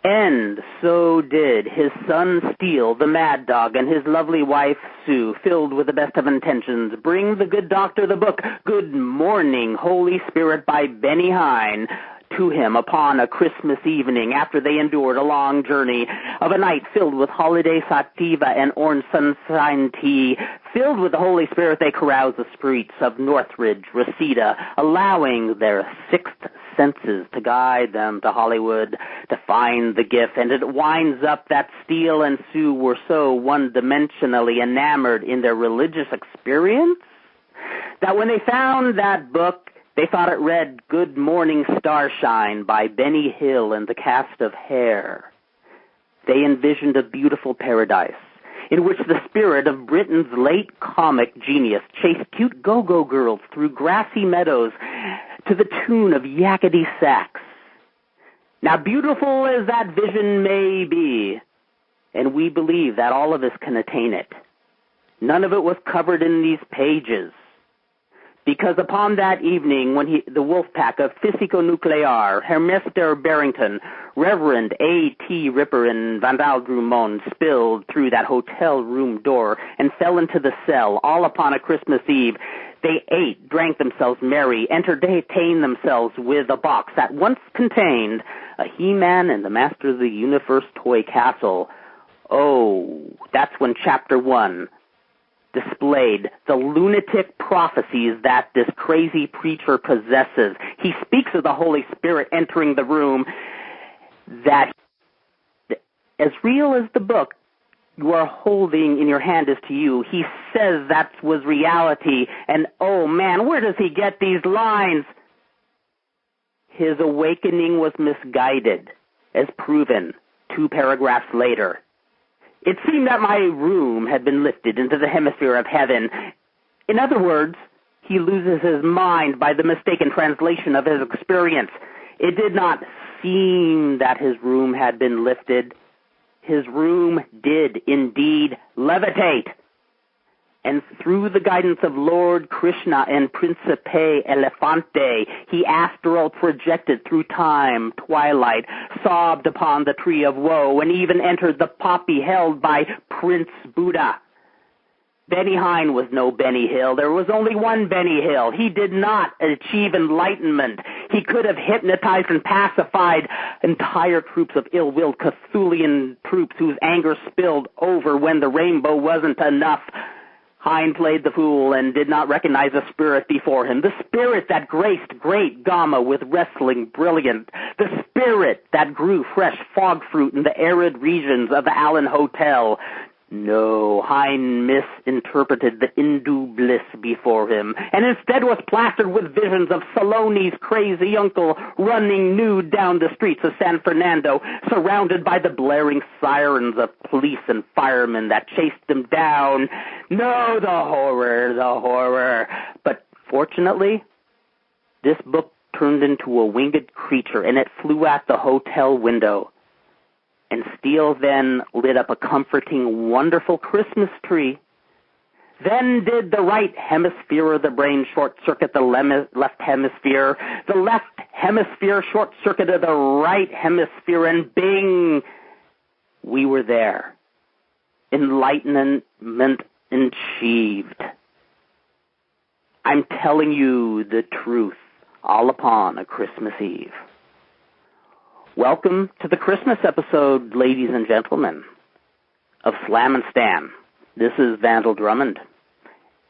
And so did his son Steele, the Mad Dog, and his lovely wife Sue, filled with the best of intentions, bring the good doctor the book, Good Morning, Holy Spirit by Benny Hine, to him upon a Christmas evening after they endured a long journey of a night filled with holiday sativa and orange sunshine tea. Filled with the Holy Spirit, they carouse the streets of Northridge, Reseda, allowing their sixth senses to guide them to Hollywood to find the gift. And it winds up that Steele and Sue were so one-dimensionally enamored in their religious experience that when they found that book, they thought it read Good Morning Starshine by Benny Hill and the cast of Hair. They envisioned a beautiful paradise in which the spirit of Britain's late comic genius chased cute go-go girls through grassy meadows to the tune of yakety sax. Now, beautiful as that vision may be, and we believe that all of us can attain it, none of it was covered in these pages. Because upon that evening, when the wolf pack of Physico-Nuclear, Hermester Barrington, Reverend A.T. Ripper, and Vandal Drummond spilled through that hotel room door and fell into the cell, all upon a Christmas Eve, they ate, drank themselves merry, entertained themselves with a box that once contained a He-Man and the Master of the Universe toy castle. Oh, that's when Chapter 1 displayed the lunatic prophecies that this crazy preacher possesses. He speaks of the Holy Spirit entering the room, that as real as the book you are holding in your hand is to you. He says that was reality, and oh man, where does he get these lines? His awakening was misguided, as proven 2 paragraphs later. It seemed that my room had been lifted into the hemisphere of heaven. In other words, he loses his mind by the mistaken translation of his experience. It did not seem that his room had been lifted. His room did indeed levitate. And through the guidance of Lord Krishna and Principe Elefante, he astral projected through time, twilight, sobbed upon the tree of woe, and even entered the poppy held by Prince Buddha. Benny Hine was no Benny Hill. There was only one Benny Hill. He did not achieve enlightenment. He could have hypnotized and pacified entire troops of ill-willed Cthulian troops whose anger spilled over when the rainbow wasn't enough. Hine played the fool and did not recognize the spirit before him, the spirit that graced great Gama with wrestling brilliant, the spirit that grew fresh fog fruit in the arid regions of the Allen Hotel. No, Hine misinterpreted the Hindu bliss before him, and instead was plastered with visions of Saloni's crazy uncle running nude down the streets of San Fernando, surrounded by the blaring sirens of police and firemen that chased him down. No, the horror. But fortunately, this book turned into a winged creature, and it flew at the hotel window. And Steele then lit up a comforting, wonderful Christmas tree. Then did the right hemisphere of the brain short-circuit the left hemisphere. The left hemisphere short-circuited the right hemisphere, and bing, we were there. Enlightenment achieved. I'm telling you the truth, all upon a Christmas Eve. Welcome to the Christmas episode, ladies and gentlemen, of Slammin' Stan. This is Vandal Drummond,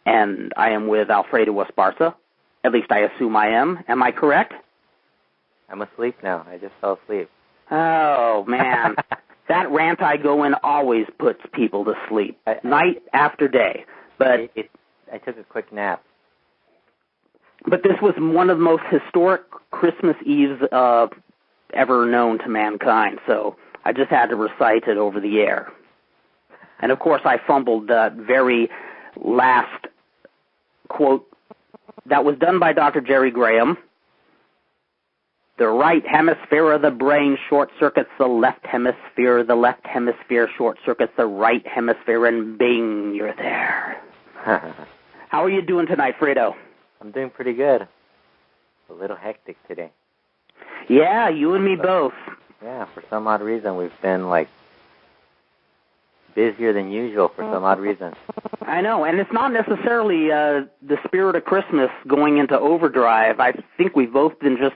and I am with Alfredo Esparza. At least I assume I am. Am I correct? I'm asleep now. I just fell asleep. Oh, man. That rant I go in always puts people to sleep, night after day. But I took a quick nap. But this was one of the most historic Christmas Eves ever known to mankind, so I just had to recite it over the air. And of course I fumbled the very last quote that was done by Dr. Jerry Graham. The right hemisphere of the brain short-circuits the left hemisphere short-circuits the right hemisphere, and bing, you're there. How are you doing tonight, Fredo? I'm doing pretty good. A little hectic today. Yeah, you and me both. Yeah, for some odd reason, we've been, like, busier than usual for some odd reason. I know, and it's not necessarily the spirit of Christmas going into overdrive. I think we've both been just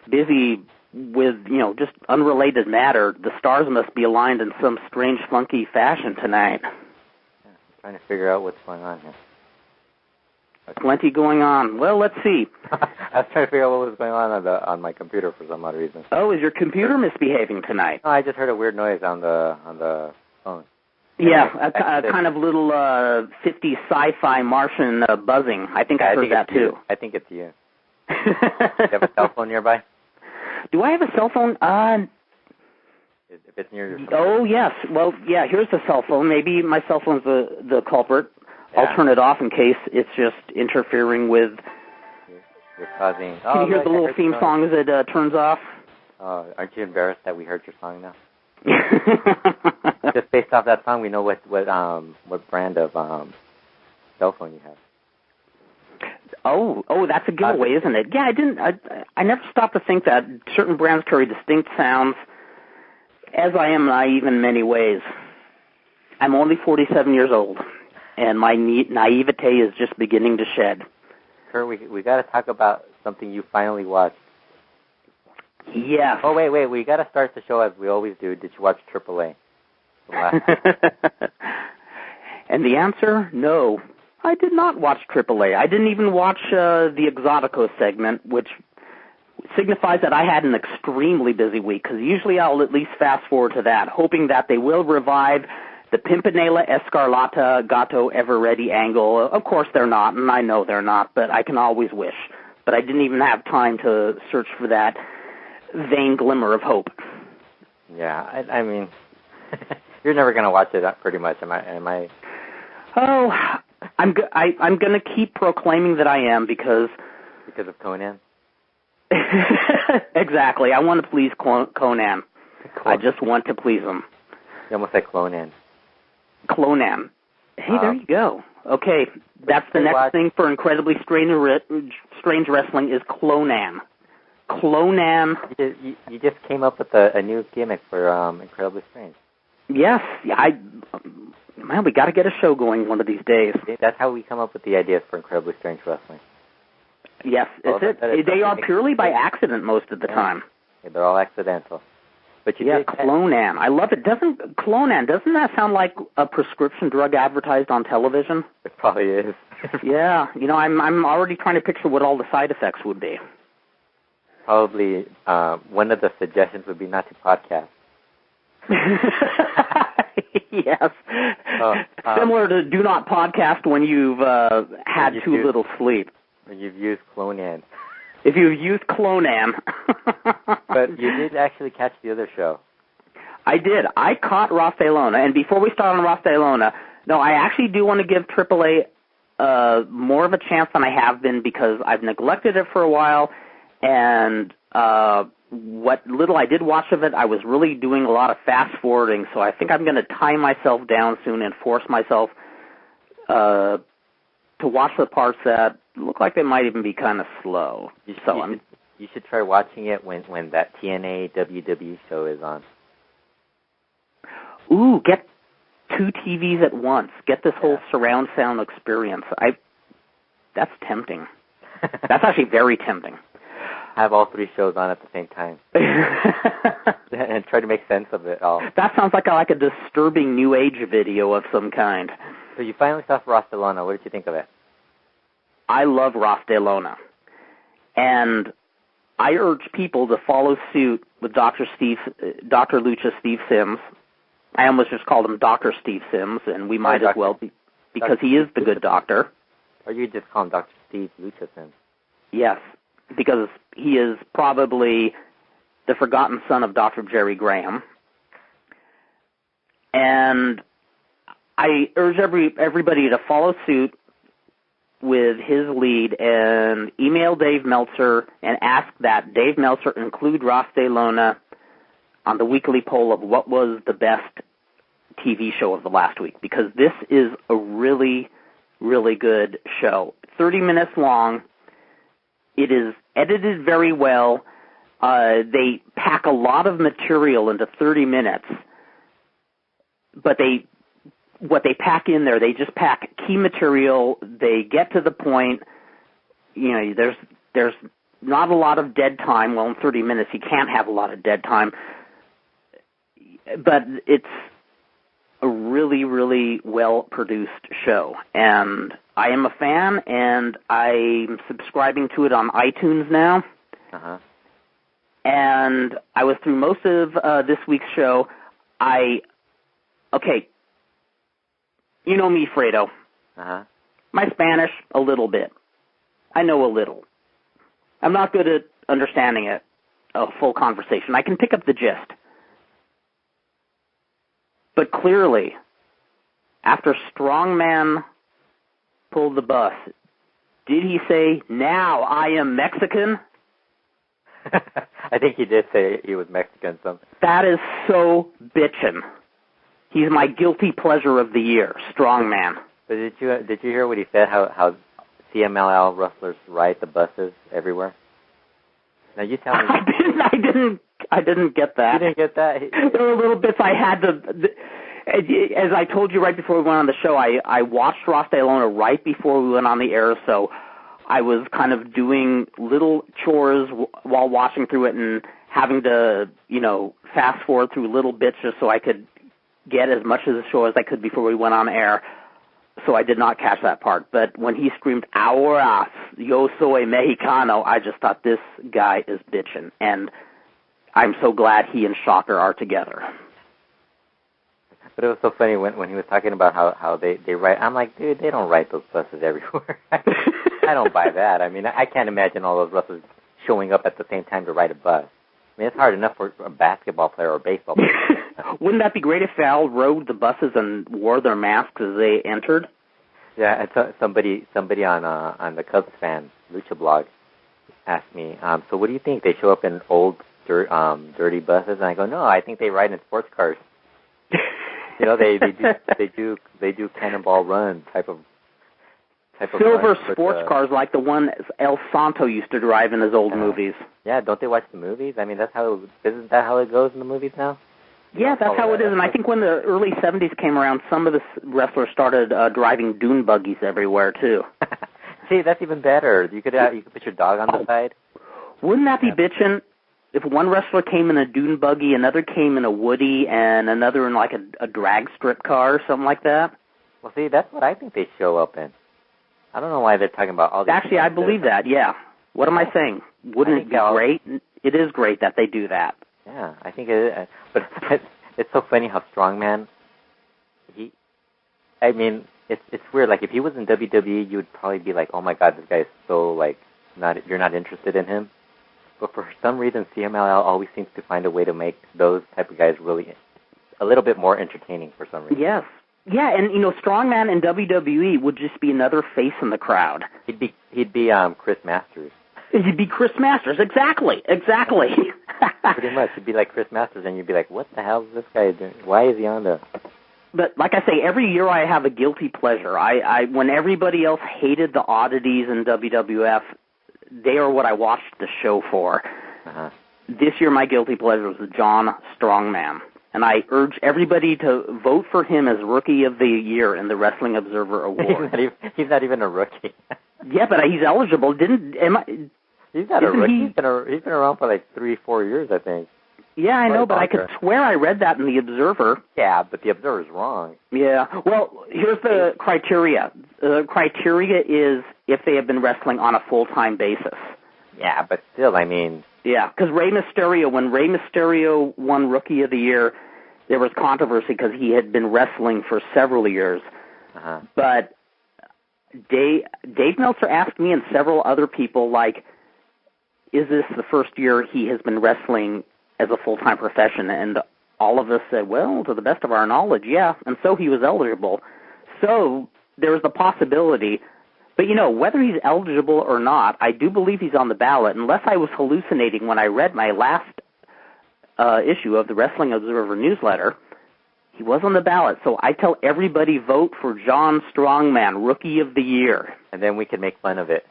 busy with, just unrelated matter. The stars must be aligned in some strange, funky fashion tonight. Yeah, I'm trying to figure out what's going on here. Plenty going on. Well, let's see. I was trying to figure out what was going on my computer for some odd reason. Oh, is your computer misbehaving tonight? No, I just heard a weird noise on the phone. Yeah, a kind of little 50s sci-fi Martian buzzing. I think I heard that too. I think it's you. Do you have a cell phone nearby? Do I have a cell phone? If it's near your Oh, yes. Well, yeah, here's the cell phone. Maybe my cell phone's the culprit. Yeah. I'll turn it off in case it's just interfering with... You're causing... Can you hear the little theme song as it turns off? Aren't you embarrassed that we heard your song now? Just based off that song, we know what brand of cell phone you have. Oh, that's a giveaway, isn't it? Yeah, I never stopped to think that certain brands carry distinct sounds, as I am naive in many ways. I'm only 47 years old, and my naivete is just beginning to shed. Kurt, we got to talk about something you finally watched. Yeah. Oh, wait, we got to start the show as we always do. Did you watch AAA? And the answer, no. I did not watch AAA. I didn't even watch the Exotico segment, which signifies that I had an extremely busy week, because usually I'll at least fast forward to that, hoping that they will revive the Pimpinela Escarlata Gato Everready angle. Of course they're not, and I know they're not, but I can always wish. But I didn't even have time to search for that vain glimmer of hope. Yeah, I mean, you're never going to watch it pretty much, am I? Oh, I'm going to keep proclaiming that I am because of Conan? Exactly. I want to please Conan. I just want to please him. You almost said Clonan. Clonan. Hey, there you go. Okay, that's the next thing for incredibly strange wrestling is Clonan. Clonan. You just came up with a new gimmick for Incredibly Strange. Yes, man, we got to get a show going one of these days. That's how we come up with the ideas for Incredibly Strange Wrestling. Yes, they are purely by accident most of the time. Yeah, they're all accidental. But Clonan. I love it. Doesn't that sound like a prescription drug advertised on television? It probably is. Yeah, I'm already trying to picture what all the side effects would be. Probably one of the suggestions would be not to podcast. Yes. Similar to do not podcast when you've had too little sleep. Or you've used Clonan. If you've used Clonan. But you did actually catch the other show. I did. I caught Ras De Lona. And before we start on Ras De Lona, no, I actually do want to give AAA more of a chance than I have been because I've neglected it for a while. And what little I did watch of it, I was really doing a lot of fast-forwarding. So I think I'm going to tie myself down soon and force myself to watch the parts that look like they might even be kind of slow. You should try watching it when that TNA WWE show is on. Ooh, get two TVs at once. Get this whole surround sound experience. That's tempting. That's actually very tempting. Have all three shows on at the same time. And try to make sense of it all. That sounds like a disturbing New Age video of some kind. So you finally saw Ras De Lona. What did you think of it? I love Ras De Lona. And I urge people to follow suit with Dr. Lucha Steve Sims. I almost just called him Dr. Steve Sims, and we might as well be, because he is the good doctor. Or you just call him Dr. Steve Lucha Sims. Yes, because he is probably the forgotten son of Dr. Jerry Graham. And I urge everybody to follow suit with his lead and email Dave Meltzer and ask that Dave Meltzer include Ras De Lona on the weekly poll of what was the best TV show of the last week, because this is a really, really good show. 30 minutes long. It is edited very well. They pack a lot of material into 30 minutes, but what they pack in there, they just pack key material. They get to the point. You know, there's not a lot of dead time. Well, in 30 minutes, you can't have a lot of dead time. But it's a really, really well-produced show. And I am a fan, and I'm subscribing to it on iTunes now. Uh-huh. And I was through most of this week's show. Okay, you know me, Fredo. Uh-huh. My Spanish, a little bit. I know a little. I'm not good at understanding a full conversation. I can pick up the gist. But clearly, after Strongman pulled the bus, did he say, "Now I am Mexican"? I think he did say he was Mexican. That is so bitchin'. He's my guilty pleasure of the year, Strongman. But did you hear what he said? How CMLL wrestlers ride the buses everywhere? Now you tell me. I didn't get that. You didn't get that? There were little bits I had to. As I told you right before we went on the show, I watched Ras De Lona right before we went on the air, so I was kind of doing little chores while watching through it and having to, fast forward through little bits just so I could get as much of the show as I could before we went on air. So I did not catch that part. But when he screamed, "Ahora, yo soy Mexicano," I just thought, this guy is bitchin'. And I'm so glad he and Shocker are together. But it was so funny when he was talking about how they ride. I'm like, dude, they don't ride those buses everywhere. I don't buy that. I mean, I can't imagine all those wrestlers showing up at the same time to ride a bus. I mean, it's hard enough for a basketball player or a baseball player. Wouldn't that be great if they all rode the buses and wore their masks as they entered? Yeah, and somebody on the Cubs fan Lucha blog asked me, so what do you think? They show up in old, dirty buses? And I go, no, I think they ride in sports cars. They do cannonball run type of silver sports cars like the one El Santo used to drive in his old movies. Yeah, don't they watch the movies? I mean, isn't that how it goes in the movies now? Yeah, that's how it is. And I think when the early 70s came around, some of the wrestlers started driving dune buggies everywhere, too. See, that's even better. You could put your dog on the side. Wouldn't that be bitchin'? If one wrestler came in a dune buggy, another came in a Woody, and another in like a drag strip car or something like that? Well, see, that's what I think they show up in. I don't know why they're talking about all these. Actually, I believe that, yeah. What am I saying? Wouldn't it be great? It is great that they do that. Yeah, I think it is. But it's so funny how Strongman, it's weird. Like, if he was in WWE, you would probably be like, oh my God, this guy is so, like, you're not interested in him. But for some reason, CMLL always seems to find a way to make those type of guys really a little bit more entertaining for some reason. Yes. Yeah, and, Strongman in WWE would just be another face in the crowd. He'd be Chris Masters. He'd be Chris Masters, exactly. Pretty much. He'd be like Chris Masters, and you'd be like, what the hell is this guy doing? Why is he on the... But like I say, every year I have a guilty pleasure. When everybody else hated the oddities in WWF, they are what I watched the show for. Uh-huh. This year my guilty pleasure was John Strongman. And I urge everybody to vote for him as Rookie of the Year in the Wrestling Observer Award. He's not even a rookie. Yeah, but he's eligible. He's not a rookie. He's been around for like 3-4 years, I think. Yeah, I know, but I could swear I read that in the Observer. Yeah, but the Observer's wrong. Yeah. Well, here's the criteria. The criteria is if they have been wrestling on a full-time basis. Yeah, but still, I mean... Yeah, because when Rey Mysterio won Rookie of the Year, there was controversy because he had been wrestling for several years. Uh-huh. But Dave Meltzer asked me and several other people, like, is this the first year he has been wrestling as a full-time profession? And all of us said, well, to the best of our knowledge, yeah. And so he was eligible. So there's the possibility. But, whether he's eligible or not, I do believe he's on the ballot, unless I was hallucinating when I read my last issue of the Wrestling Observer newsletter. He was on the ballot, so I tell everybody vote for John Strongman, Rookie of the Year. And then we can make fun of it.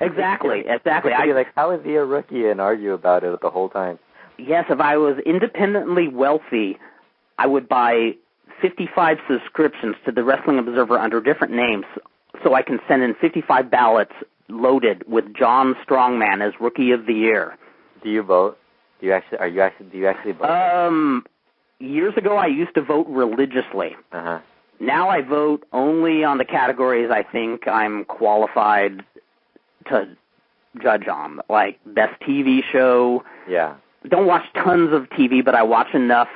Exactly. I'd be like, how is he a rookie, and argue about it the whole time? Yes, if I was independently wealthy, I would buy 55 subscriptions to the Wrestling Observer under different names so I can send in 55 ballots loaded with John Strongman as Rookie of the Year. Do you vote? Do you actually vote? Years ago, I used to vote religiously. Uh-huh. Now I vote only on the categories I think I'm qualified to judge on, like best TV show. Yeah. Don't watch tons of TV, but I watch enough,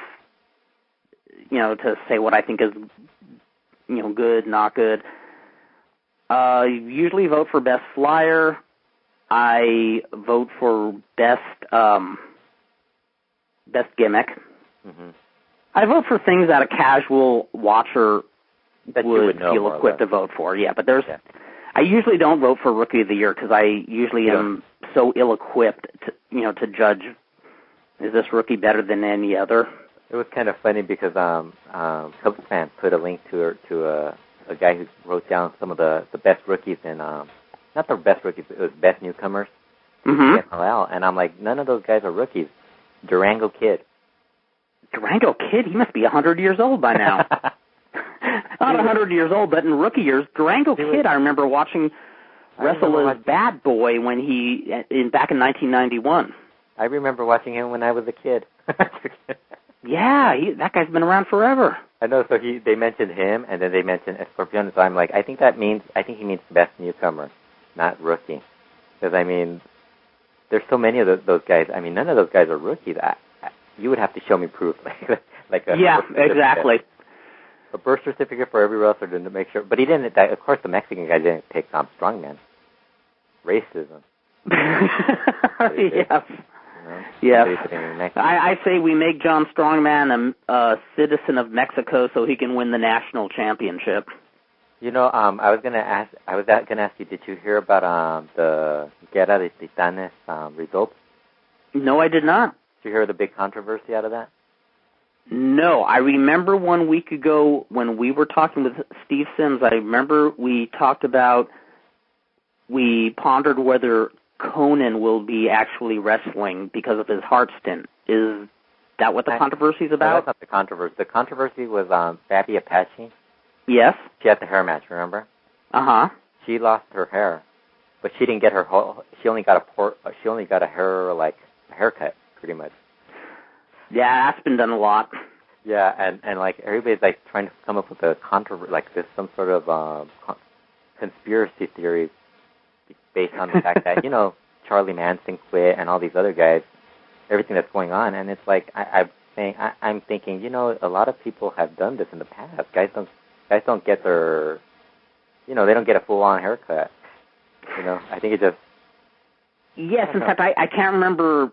to say what I think is, good, not good. Usually vote for best flyer. I vote for best gimmick. Mm-hmm. I vote for things that a casual watcher that would feel equipped to vote for. Yeah, but I usually don't vote for Rookie of the Year because I usually am so ill-equipped to judge, is this rookie better than any other? It was kind of funny because Cubs fan put a link to a guy who wrote down some of the best rookies in, not the best rookies, it was best newcomers in MLL, and I'm like, none of those guys are rookies. Durango Kid. Durango Kid? He must be 100 years old by now. Not 100 years old, but in rookie years, Durango Kid, I remember watching wrestle as Bad Boy back in 1991. I remember watching him when I was a kid. Yeah, that guy's been around forever. I know, so they mentioned him, and then they mentioned Escorpion, so I'm like, I think he means best newcomer, not rookie. Because, there's so many of those guys. None of those guys are rookies. You would have to show me proof. Yeah, exactly. A birth certificate for every wrestler to make sure. But he didn't, of course, the Mexican guy didn't pick Strongman. Racism. Yes. Yes. I say we make John Strongman a citizen of Mexico so he can win the national championship. I was gonna ask you, did you hear about the Guerra de Titanes results? No, I did not. Did you hear the big controversy out of that? No, I remember 1 week ago when we were talking with Steve Sims, I remember we pondered whether Conan will be actually wrestling because of his Hart stint. Is that what the controversy is about? No, that's not the controversy. The controversy was Fabi Apache. Yes. She had the hair match, remember? Uh-huh. She lost her hair, but she didn't get her whole. She only got a haircut, pretty much. Yeah, that's been done a lot. Yeah, and everybody's trying to come up with a controversy, this some sort of conspiracy theory based on the fact that Charlie Manson quit and all these other guys, everything that's going on, and it's I'm thinking a lot of people have done this in the past. Guys don't get their they don't get a full on haircut. I think it just. Yes, in fact, I can't remember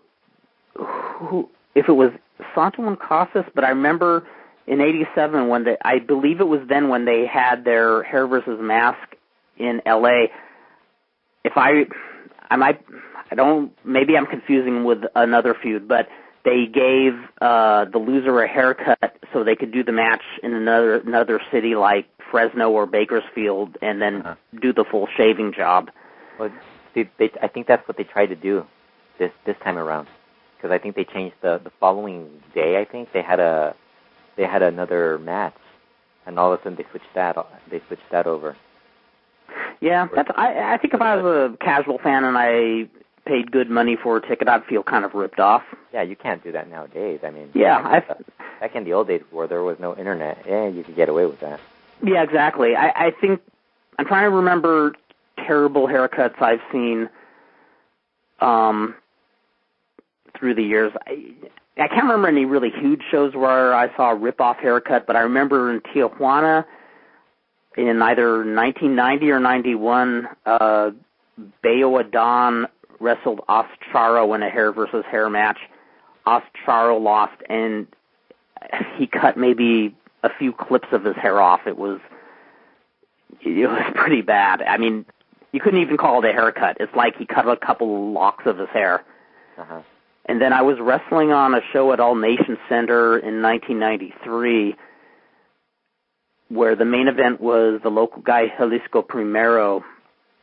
if it was Santo and Casas, but I remember in '87 I believe it was then when they had their Hair versus Mask in L.A. Maybe I'm confusing with another feud, but they gave the loser a haircut so they could do the match in another city like Fresno or Bakersfield and then do the full shaving job. Well, I think that's what they tried to do this time around, because I think they changed the following day. I think they had another match, and all of a sudden they switched that over. Yeah, I think if I was a casual fan and I paid good money for a ticket, I'd feel kind of ripped off. Yeah, you can't do that nowadays. Back in the old days where there was no internet, you could get away with that. Yeah, exactly. I think I'm trying to remember terrible haircuts I've seen through the years. I can't remember any really huge shows where I saw a rip-off haircut, but I remember in Tijuana in either 1990 or 91, Bayo Adon wrestled Oscharo in a hair versus hair match. Oscharo lost, and he cut maybe a few clips of his hair off. It was pretty bad. You couldn't even call it a haircut. It's like he cut a couple locks of his hair. Uh-huh. And then I was wrestling on a show at All Nation Center in 1993 where the main event was the local guy Jalisco Primero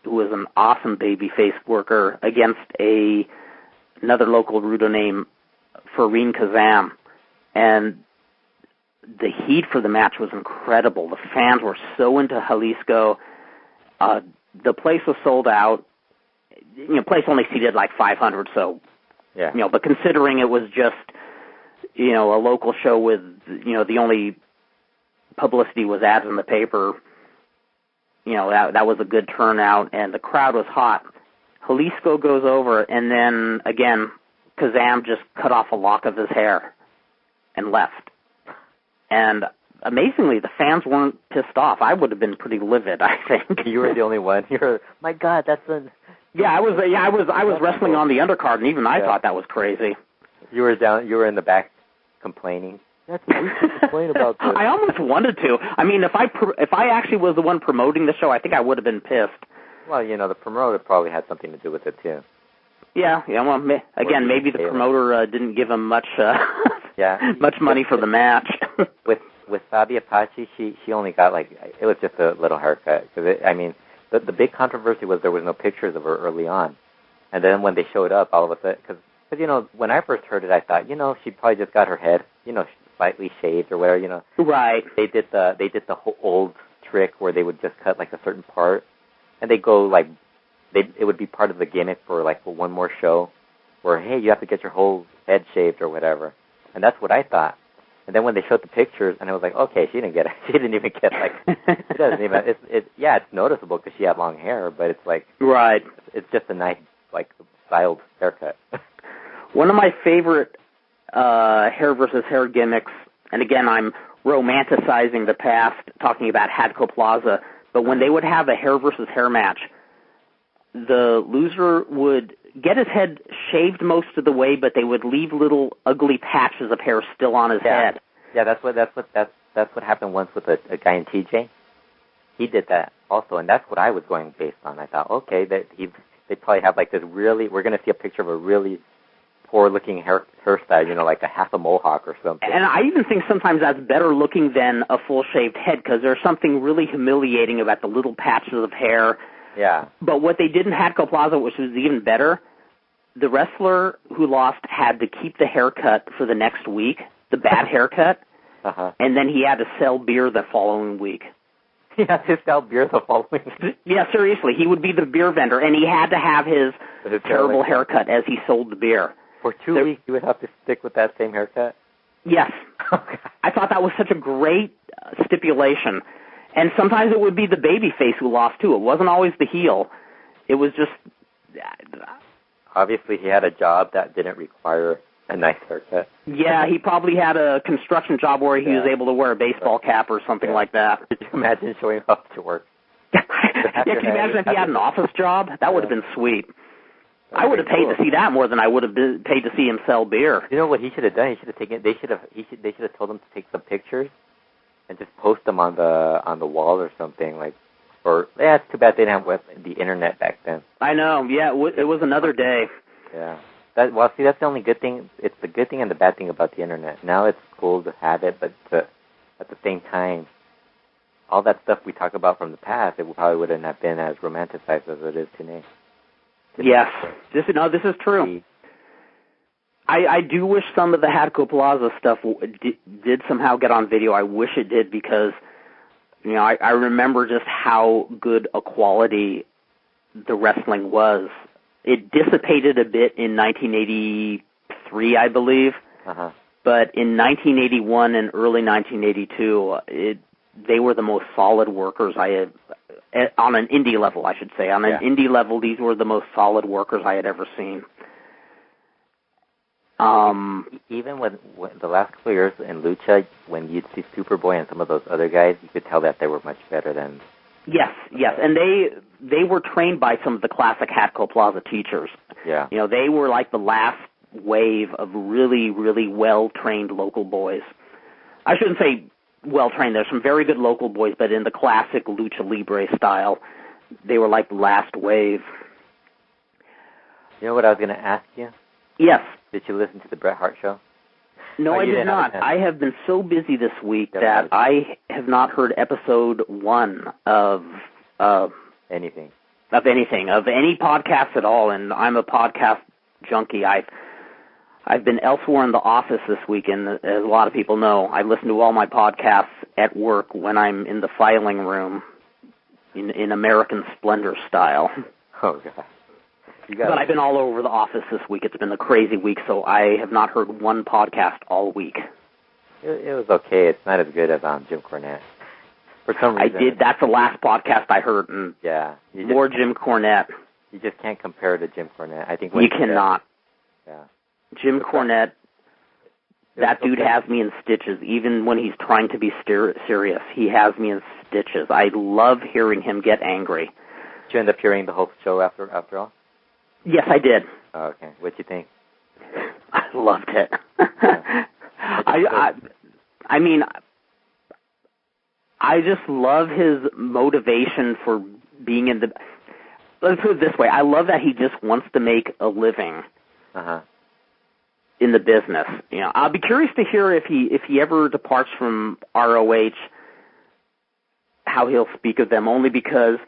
who was an awesome babyface worker, against another local Rudo named Fareen Kazam. And the heat for the match was incredible. The fans were so into Jalisco. The place was sold out. Place only seated like 500, so, but considering it was just, a local show with, the only publicity was ads in the paper, that was a good turnout, and the crowd was hot. Jalisco goes over, and then, again, Kazam just cut off a lock of his hair and left. And amazingly, the fans weren't pissed off. I would have been pretty livid, I think. You were the only one. You were, my God, that's a... I was wrestling on the undercard, and even I thought that was crazy. You were in the back complaining. That's what we should complain about this. I almost wanted to. I mean, if I actually was the one promoting the show, I think I would have been pissed. Well, the promoter probably had something to do with it too. Yeah. Well, again, maybe the promoter didn't give him much money for the match. with Fabi Apache, she only got it was just a little haircut. Because the big controversy was there was no pictures of her early on, and then when they showed up, all of a sudden, because when I first heard it, I thought she probably just got her head slightly shaved or whatever. Right. They did the whole old trick where they would just cut a certain part, and they go it would be part of the gimmick for for one more show, where hey, you have to get your whole head shaved or whatever, and that's what I thought. And then when they showed the pictures, and I was like, okay, she didn't get it. She didn't even get it doesn't even. It's noticeable because she had long hair, but it's right. It's just a nice styled haircut. One of my favorite hair versus hair gimmicks, and again, I'm romanticizing the past, talking about Hadco Plaza, but when they would have a hair versus hair match, the loser would get his head shaved most of the way, but they would leave little ugly patches of hair still on his head. Yeah, that's what happened once with a guy in TJ. He did that also, and that's what I was going based on. I thought, okay, they probably have this really. We're going to see a picture of a really poor-looking hairstyle, like a half a mohawk or something. And I even think sometimes that's better looking than a full-shaved head, because there's something really humiliating about the little patches of hair. Yeah. But what they did in Hadco Plaza, which was even better, the wrestler who lost had to keep the haircut for the next week, the bad haircut, and then he had to sell beer the following week. He had to sell beer the following week? Yeah, seriously. He would be the beer vendor, and he had to have his terrible haircut as he sold the beer. For 2 weeks, you would have to stick with that same haircut? Yes. Okay. I thought that was such a great stipulation. And sometimes it would be the babyface who lost, too. It wasn't always the heel. It was just... Obviously, he had a job that didn't require a nice haircut. Yeah, he probably had a construction job where he was able to wear a baseball cap or something like that. Could you imagine showing up to work? Can you imagine if he had an office job? That would have been sweet. I would have paid to see that more than I would have paid to see him sell beer. You know what he should have done? He should have taken. They should have told him to take some pictures and just post them on the wall or something it's too bad they didn't have the internet back then. I know. Yeah, it was another day. Yeah. That's the only good thing. It's the good thing and the bad thing about the internet. Now it's cool to have it, but at the same time, all that stuff we talk about from the past, it probably wouldn't have been as romanticized as it is today. Yes. This is true. I do wish some of the Hadco Plaza stuff did somehow get on video. I wish it did, because I remember just how good a quality the wrestling was. It dissipated a bit in 1983, I believe. But in 1981 and early 1982, they were the most solid workers I had, on an indie level, I should say. On an indie level, these were the most solid workers I had ever seen. Even when the last couple of years in Lucha, when you'd see Superboy and some of those other guys, you could tell that they were much better than... Yes, and they were trained by some of the classic Hadco Plaza teachers. Yeah. They were like the last wave of really, really well-trained local boys. I shouldn't say well-trained. There's some very good local boys, but in the classic Lucha Libre style, they were like the last wave. You know what I was going to ask you? Yes. Did you listen to the Bret Hart show? No, I did not. I have been so busy this week that I have not heard episode 1 of... anything. of anything, of any podcast at all, and I'm a podcast junkie. I've been elsewhere in the office this weekend, as a lot of people know. I listen to all my podcasts at work when I'm in the filing room in American Splendor style. Oh, God. But I've been all over the office this week. It's been a crazy week, so I have not heard one podcast all week. It was okay. It's not as good as Jim Cornette. For some reason. I did. That's the last podcast I heard. And yeah. More Jim Cornette. You just can't compare to Jim Cornette. I think you cannot. Yeah. Jim Cornette, that dude has me in stitches. Even when he's trying to be serious, he has me in stitches. I love hearing him get angry. Did you end up hearing the whole show after all? Yes, I did. Oh, okay. What'd you think? I loved it. I mean, I just love his motivation for being in the... Let's put it this way. I love that he just wants to make a living in the business. You know, I'll be curious to hear if he ever departs from ROH, how he'll speak of them, only because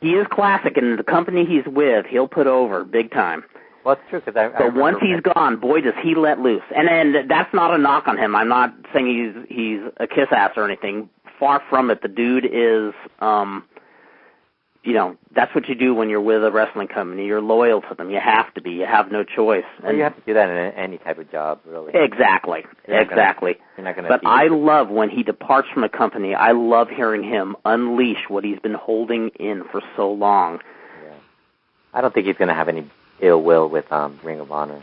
he is classic, and the company he's with, he'll put over big time. Well, it's true, because But once he's gone, boy, does he let loose. And that's not a knock on him. I'm not saying he's a kiss-ass or anything. Far from it. The dude is, you know, that's what you do when you're with a wrestling company. You're loyal to them. You have to be. You have no choice. Well, you have to do that in any type of job, really. Exactly. You're not gonna but I love when he departs from a company, I love hearing him unleash what he's been holding in for so long. Yeah. I don't think he's going to have any ill will with Ring of Honor.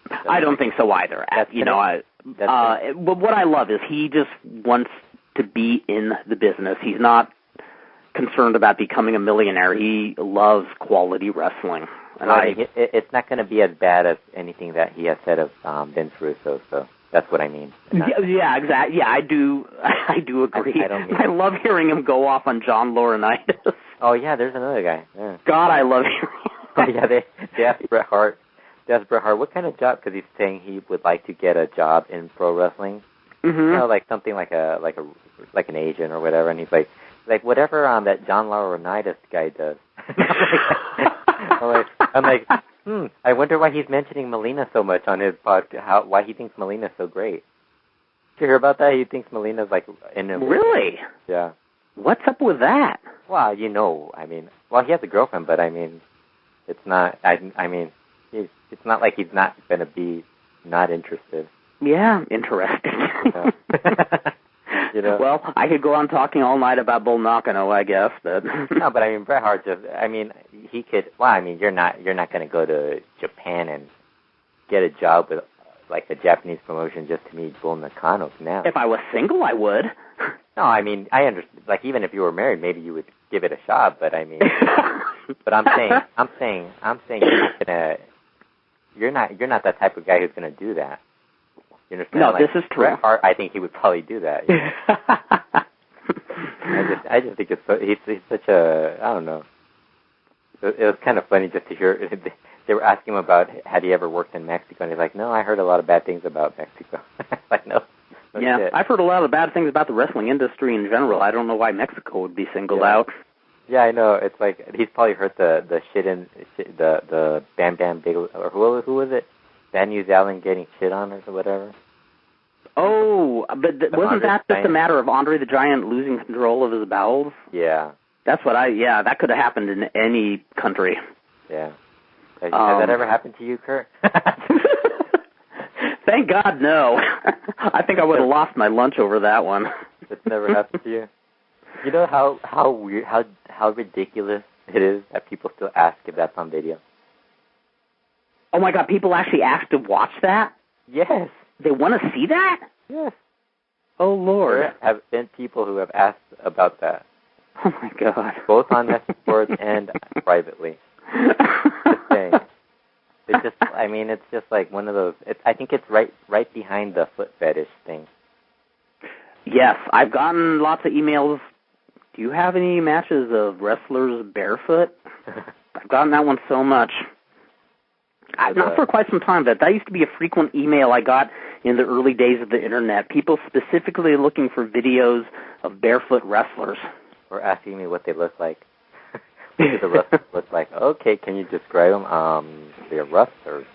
So, I don't think so either. But what I love is he just wants to be in the business. He's not concerned about becoming a millionaire. He loves quality wrestling. And it's not going to be as bad as anything that he has said of Vince Russo, so that's what I mean. Yeah, exactly. Yeah, I do agree. I love hearing him go off on John Laurinaitis. Oh, yeah, there's another guy. Yeah. God, I love hearing Oh, yeah, they asked Bret Hart. What kind of job? Because he's saying he would like to get a job in pro wrestling. Mm-hmm. You know, like something like an agent or whatever. And he's like whatever that John Laurinaitis guy does. I'm like, I wonder why he's mentioning Melina so much on his podcast. Why he thinks Melina's so great. Did you hear about that? He thinks Melina's like in a Really? Yeah. What's up with that? Well, he has a girlfriend, but I mean. It's not. It's not like he's not going to be not interested. Yeah, interested. Yeah. You know. Well, I could go on talking all night about Bull Nakano, I guess, but no. But I mean, Bret Hart just. I mean, he could. Well, I mean, you're not going to go to Japan and get a job with like a Japanese promotion just to meet Bull Nakano now. If I was single, I would. No, I mean, I understand. Like, even if you were married, maybe you would give it a shot. But I mean, but I'm saying, you're not that type of guy who's going to do that. You understand? No, like, this is true. Bret Hart, I think he would probably do that. You know? I just think he's such a, I don't know. It was kind of funny just to hear. They were asking him about had he ever worked in Mexico, and he's like, no, I heard a lot of bad things about Mexico. Like, no. Yeah, shit. I've heard a lot of bad things about the wrestling industry in general. I don't know why Mexico would be singled out. Yeah, I know. It's like he's probably heard the the Bam Bam Big, or who was it? Van New Allen getting shit on or whatever. Oh, but wasn't that just a matter of Andre the Giant losing control of his bowels? Yeah. That's what that could have happened in any country. Yeah. Has that ever happened to you, Kurt? Thank God, no. I think I would have lost my lunch over that one. It's never happened to you. You know how weird, how ridiculous it is that people still ask if that's on video. Oh my God! People actually ask to watch that? Yes. They want to see that? Yes. Oh Lord! There have been people who have asked about that. Oh my God! Both on message boards and privately. Just saying. It's just, I mean, it's just like one of those. I think it's right behind the foot fetish thing. Yes, I've gotten lots of emails. Do you have any matches of wrestlers barefoot? I've gotten that one so much. Not for quite some time, but that used to be a frequent email I got in the early days of the Internet. People specifically looking for videos of barefoot wrestlers. Or asking me what they look like. The wrestlers was like, okay, can you describe them? They're rough or,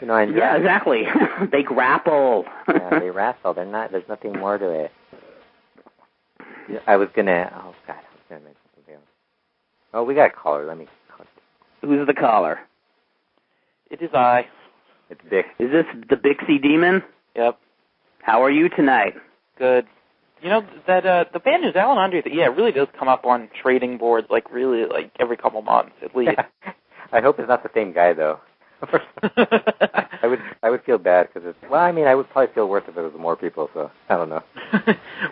you know, and yeah, exactly. They grapple. Yeah, they wrestle. They're not. There's nothing more to it. I was gonna mention something else. Oh, we got a caller. Let me call it. Who's the caller? It is I. It's Bix. Is this the Bixie Demon? Yep. How are you tonight? Good. You know, that the band news, Alan Andre, it really does come up on trading boards, like, really, like, every couple months, at least. I hope it's not the same guy, though. I would feel bad, because it's, well, I mean, I would probably feel worse if it was more people, so I don't know.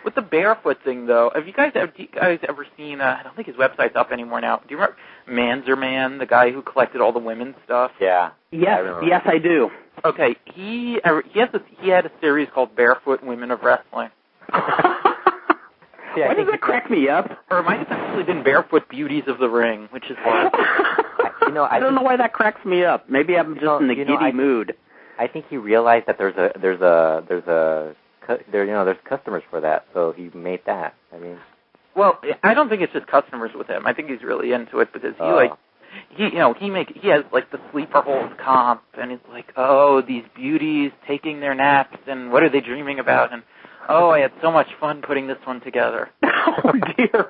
With the barefoot thing, though, have you guys ever seen, I don't think his website's up anymore now, do you remember Manzerman, the guy who collected all the women's stuff? Yeah. Yes, I do. Okay, he had a series called Barefoot Women of Wrestling. Why does that crack me up? Or it might have actually been Barefoot Beauties of the Ring, which is why. I don't know why that cracks me up. Maybe I'm just in the giddy mood. I think he realized that there's customers for that, so he made that. I mean, well, I don't think it's just customers with him. I think he's really into it because he has like the sleeper hold comp, and he's like, oh, these beauties taking their naps, and what are they dreaming about? And oh, I had so much fun putting this one together. Oh dear.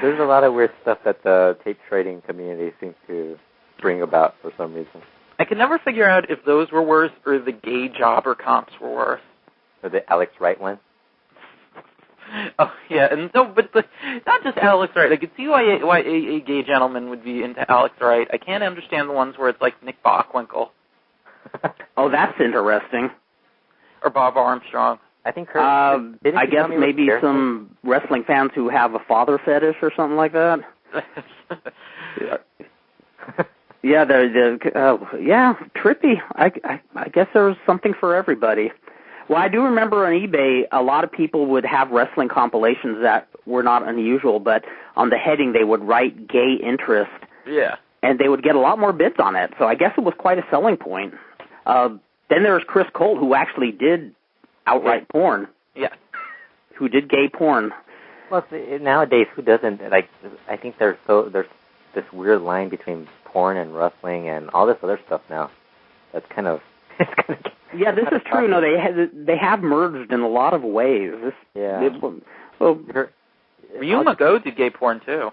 There's a lot of weird stuff that the tape trading community seems to bring about for some reason. I can never figure out if those were worse or the gay jobber comps were worse. Or the Alex Wright one? Oh, yeah, and no, but not just Alex Wright. I could see why a gay gentleman would be into Alex Wright. I can't understand the ones where it's like Nick Bockwinkel. Oh, that's interesting. Or Bob Armstrong. I think I guess maybe some wrestling fans who have a father fetish or something like that. Yeah, trippy. I guess there's something for everybody. Well, I do remember on eBay, a lot of people would have wrestling compilations that were not unusual, but on the heading they would write gay interest. Yeah. And they would get a lot more bids on it, so I guess it was quite a selling point. Then there was Chris Cole, who actually did outright porn. Yeah. Who did gay porn. Well, nowadays, who doesn't? Like, I think there's this weird line between porn and wrestling and all this other stuff now. That's kind of... Yeah, this is true. No, they have merged in a lot of ways. Ryu Mago did gay porn, too.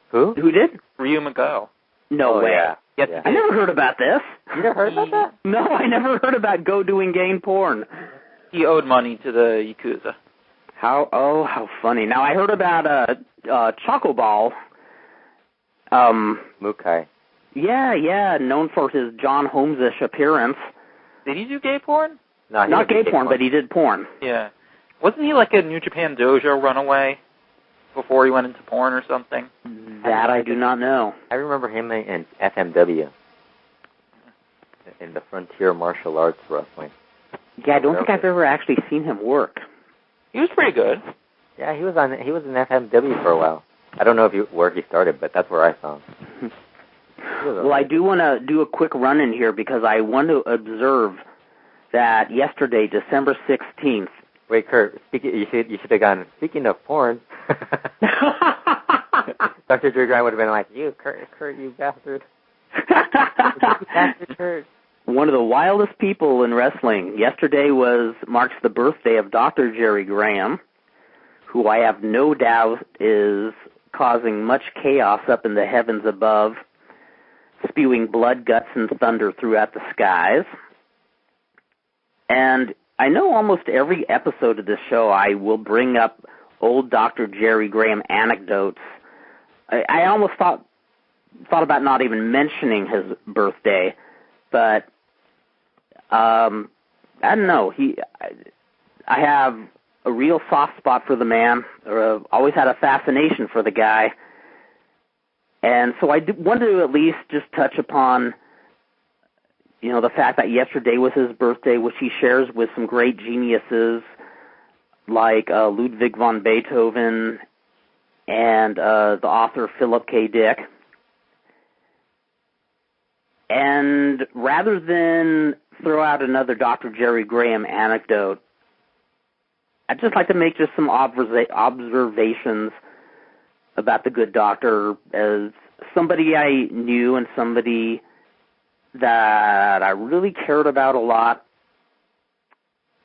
Who? Who did? Ryu Mago. No way. Yeah. Yes, I never heard about this. You never heard about that? No, I never heard about Go doing gay porn. He owed money to the Yakuza. How funny. Now, I heard about Choco Ball. Mukai. Yeah, known for his John Holmes-ish appearance. Did he do gay porn? No, not gay porn, but he did porn. Yeah. Wasn't he like a New Japan Dojo runaway before he went into porn or something? That I do not know. I remember him in FMW, in the Frontier Martial Arts Wrestling. Yeah, I don't think I've ever actually seen him work. He was pretty good. Yeah, he was in FMW for a while. I don't know where he started, but that's where I saw him. Well, I do want to do a quick run-in here because I want to observe that yesterday, December 16th... Wait, Kurt, you should have gone, speaking of porn... Dr. Drew Grind would have been like, you, Kurt, you bastard. You bastard, Kurt. One of the wildest people in wrestling. Yesterday marks the birthday of Dr. Jerry Graham, who I have no doubt is causing much chaos up in the heavens above, spewing blood, guts, and thunder throughout the skies. And I know almost every episode of this show I will bring up old Dr. Jerry Graham anecdotes. I almost thought about not even mentioning his birthday, but I don't know. I have a real soft spot for the man. Always had a fascination for the guy. And so I wanted to at least just touch upon, the fact that yesterday was his birthday, which he shares with some great geniuses like Ludwig von Beethoven and the author Philip K. Dick. And rather than throw out another Dr. Jerry Graham anecdote, I'd just like to make just some observations about the Good Doctor as somebody I knew and somebody that I really cared about a lot.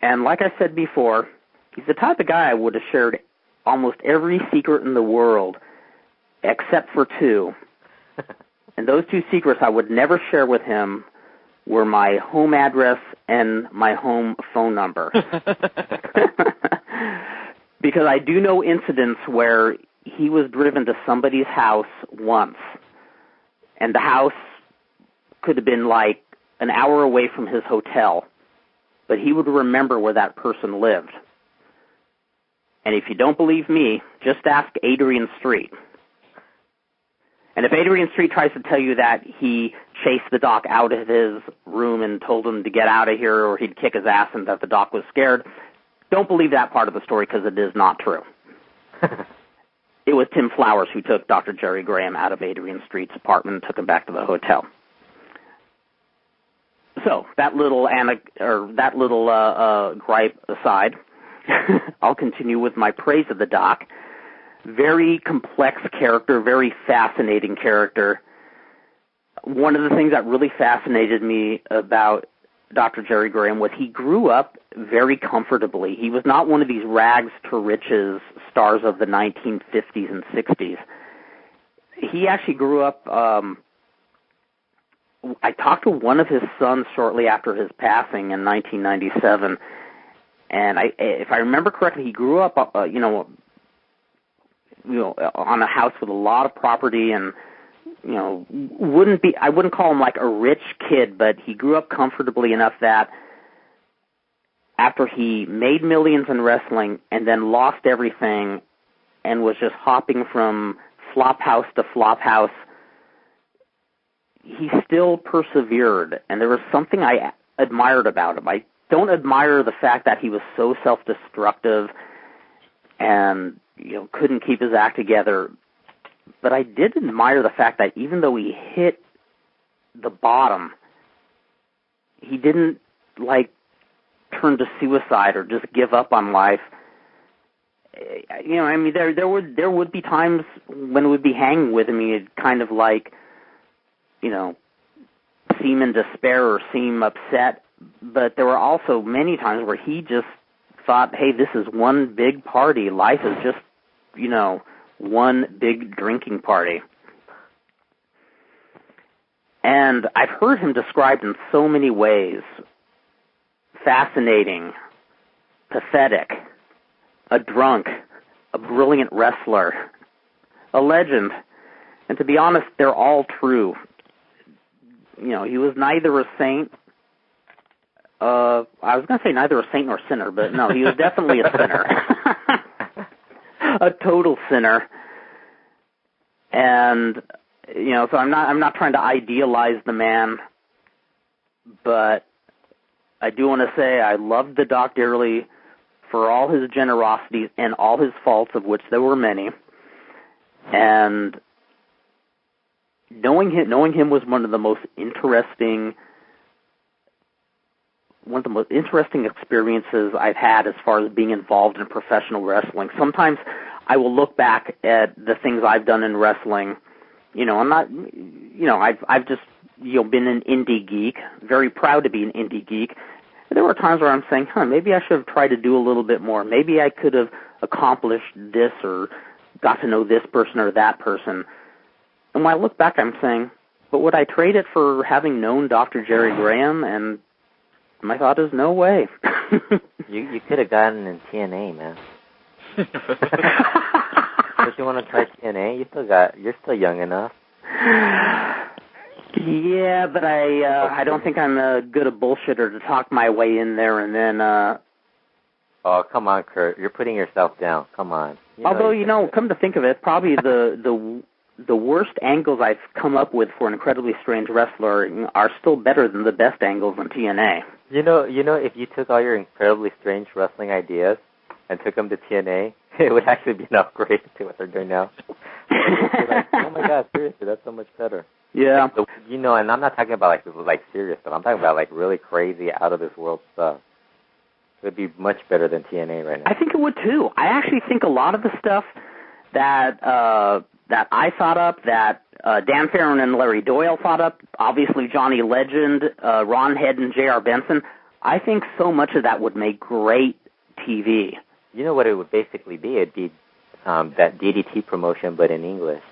And like I said before, he's the type of guy I would have shared almost every secret in the world except for two. And those two secrets I would never share with him were my home address and my home phone number. Because I do know incidents where he was driven to somebody's house once, and the house could have been like an hour away from his hotel, but he would remember where that person lived. And if you don't believe me, just ask Adrian Street. And if Adrian Street tries to tell you that he chased the Doc out of his room and told him to get out of here or he'd kick his ass and that the Doc was scared, don't believe that part of the story because it is not true. It was Tim Flowers who took Dr. Jerry Graham out of Adrian Street's apartment and took him back to the hotel. So that little gripe aside, I'll continue with my praise of the Doc. Very complex character, very fascinating character. One of the things that really fascinated me about Dr. Jerry Graham was he grew up very comfortably. He was not one of these rags to riches stars of the 1950s and 60s. He actually grew up, I talked to one of his sons shortly after his passing in 1997, and if I remember correctly, he grew up, on a house with a lot of property, and I wouldn't call him like a rich kid, but he grew up comfortably enough that after he made millions in wrestling and then lost everything and was just hopping from flop house to flop house, he still persevered, and there was something I admired about him. I don't admire the fact that he was so self-destructive and couldn't keep his act together. But I did admire the fact that even though he hit the bottom, he didn't, turn to suicide or just give up on life. There would be times when it would be hanging with him, he'd kind of seem in despair or seem upset. But there were also many times where he just thought, hey, this is one big party. Life is just, one big drinking party. And I've heard him described in so many ways. Fascinating, pathetic, a drunk, a brilliant wrestler, a legend. And to be honest, they're all true. He was neither a saint, I was going to say neither a saint nor sinner, but no, he was definitely a sinner. A total sinner. And, so I'm not trying to idealize the man, but I do want to say I loved the Doc dearly for all his generosities and all his faults, of which there were many. And knowing him was one of the most interesting experiences I've had as far as being involved in professional wrestling. Sometimes I will look back at the things I've done in wrestling. I'm not, I've just, been an indie geek, very proud to be an indie geek. And there were times where I'm saying, maybe I should have tried to do a little bit more. Maybe I could have accomplished this or got to know this person or that person. And when I look back, I'm saying, but would I trade it for having known Dr. Jerry Graham? And my thought is, no way. You could have gotten in TNA, man. If you want to try TNA, you're still young enough. Yeah, but I don't think I'm good a bullshitter to talk my way in there and then. Oh, come on, Kurt! You're putting yourself down. Come on. Although come to think of it, probably the worst angles I've come up with for an incredibly strange wrestler are still better than the best angles on TNA. If you took all your incredibly strange wrestling ideas and took them to TNA, it would actually be an upgrade to what they're doing now. Oh my God, seriously, that's so much better. Yeah. And I'm not talking about serious stuff. I'm talking about really crazy, out of this world stuff. It would be much better than TNA right now. I think it would too. I actually think a lot of the stuff that I thought up, that Dan Farron and Larry Doyle thought up, obviously Johnny Legend, Ron Head, and J.R. Benson. I think so much of that would make great TV. You know what it would basically be? It'd be that DDT promotion, but in English.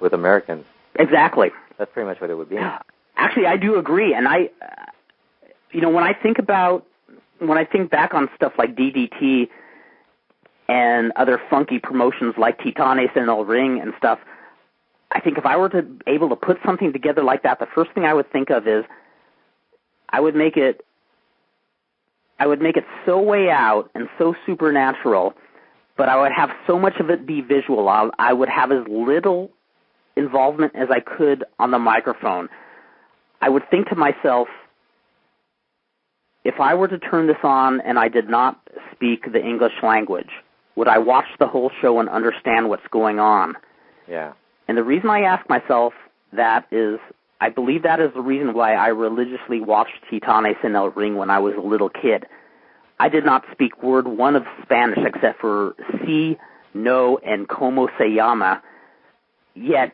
With Americans. Exactly. That's pretty much what it would be. Actually, I do agree, and when I think back on stuff like DDT and other funky promotions like Titanes and El Ring and stuff, I think if I were to able to put something together like that, the first thing I would think of is I would make it so way out and so supernatural, but I would have so much of it be visual. I would have as little involvement as I could on the microphone. I would think to myself, if I were to turn this on and I did not speak the English language, would I watch the whole show and understand what's going on? Yeah. And the reason I ask myself that is, I believe that is the reason why I religiously watched Titanes and El Ring when I was a little kid. I did not speak word one of Spanish except for si, no, and como se llama, yet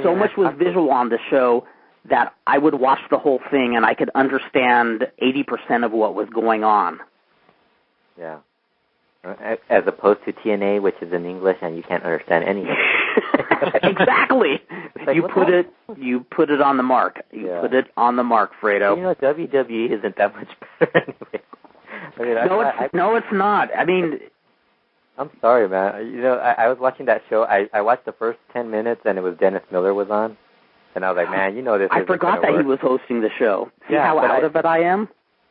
so much was visual on the show that I would watch the whole thing and I could understand 80% of what was going on. Yeah. As opposed to TNA, which is in English and you can't understand anything. Exactly. Like, you put it on the mark. You put it on the mark, Fredo. You know, WWE isn't that much better anyway. I mean, no, it's not. I mean, I'm sorry, man. You know, I was watching that show. I watched the first 10 minutes, and it was Dennis Miller was on. And I was like, man, you know this. I forgot that he was hosting the show. See how out of it I am?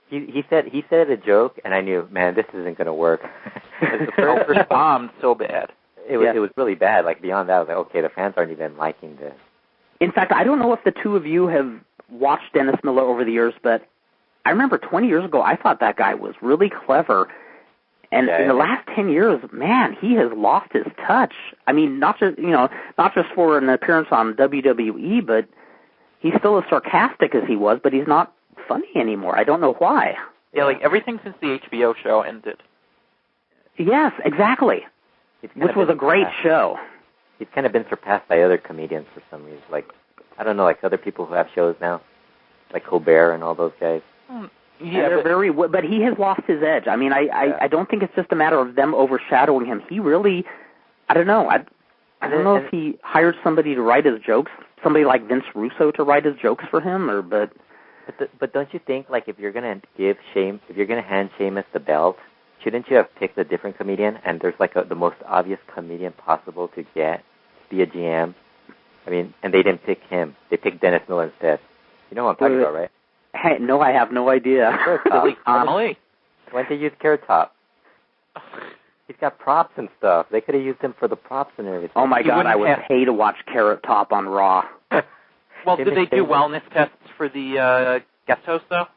He said a joke, and I knew, man, this isn't going to work. The first bombed so bad. It was really bad. Like, beyond that, I was like, okay, the fans aren't even liking this. In fact, I don't know if the two of you have watched Dennis Miller over the years, but I remember 20 years ago, I thought that guy was really clever. And in the last 10 years, man, he has lost his touch. I mean, not just for an appearance on WWE, but he's still as sarcastic as he was, but he's not funny anymore. I don't know why. Yeah, like everything since the HBO show ended. Yes, exactly. Which was a great show. He's kind of been surpassed by other comedians for some reason. Like, I don't know, like other people who have shows now, like Colbert and all those guys. Yeah, they're but he has lost his edge. I mean, I don't think it's just a matter of them overshadowing him. He really, I don't know. I don't know if he hired somebody to write his jokes, somebody like Vince Russo to write his jokes for him, or But don't you think, like, if you're gonna hand Sheamus the belt, shouldn't you have picked a different comedian? And there's like the most obvious comedian possible to get be a GM. I mean, and they didn't pick him. They picked Dennis Miller instead. You know what I'm talking about, right? Hey, no, I have no idea. Billy Connolly. Why didn't they use Carrot Top? He's got props and stuff. They could have used him for the props and everything. Oh my God, I would pay to watch Carrot Top on Raw. Well, did they do wellness tests for the guest host, though?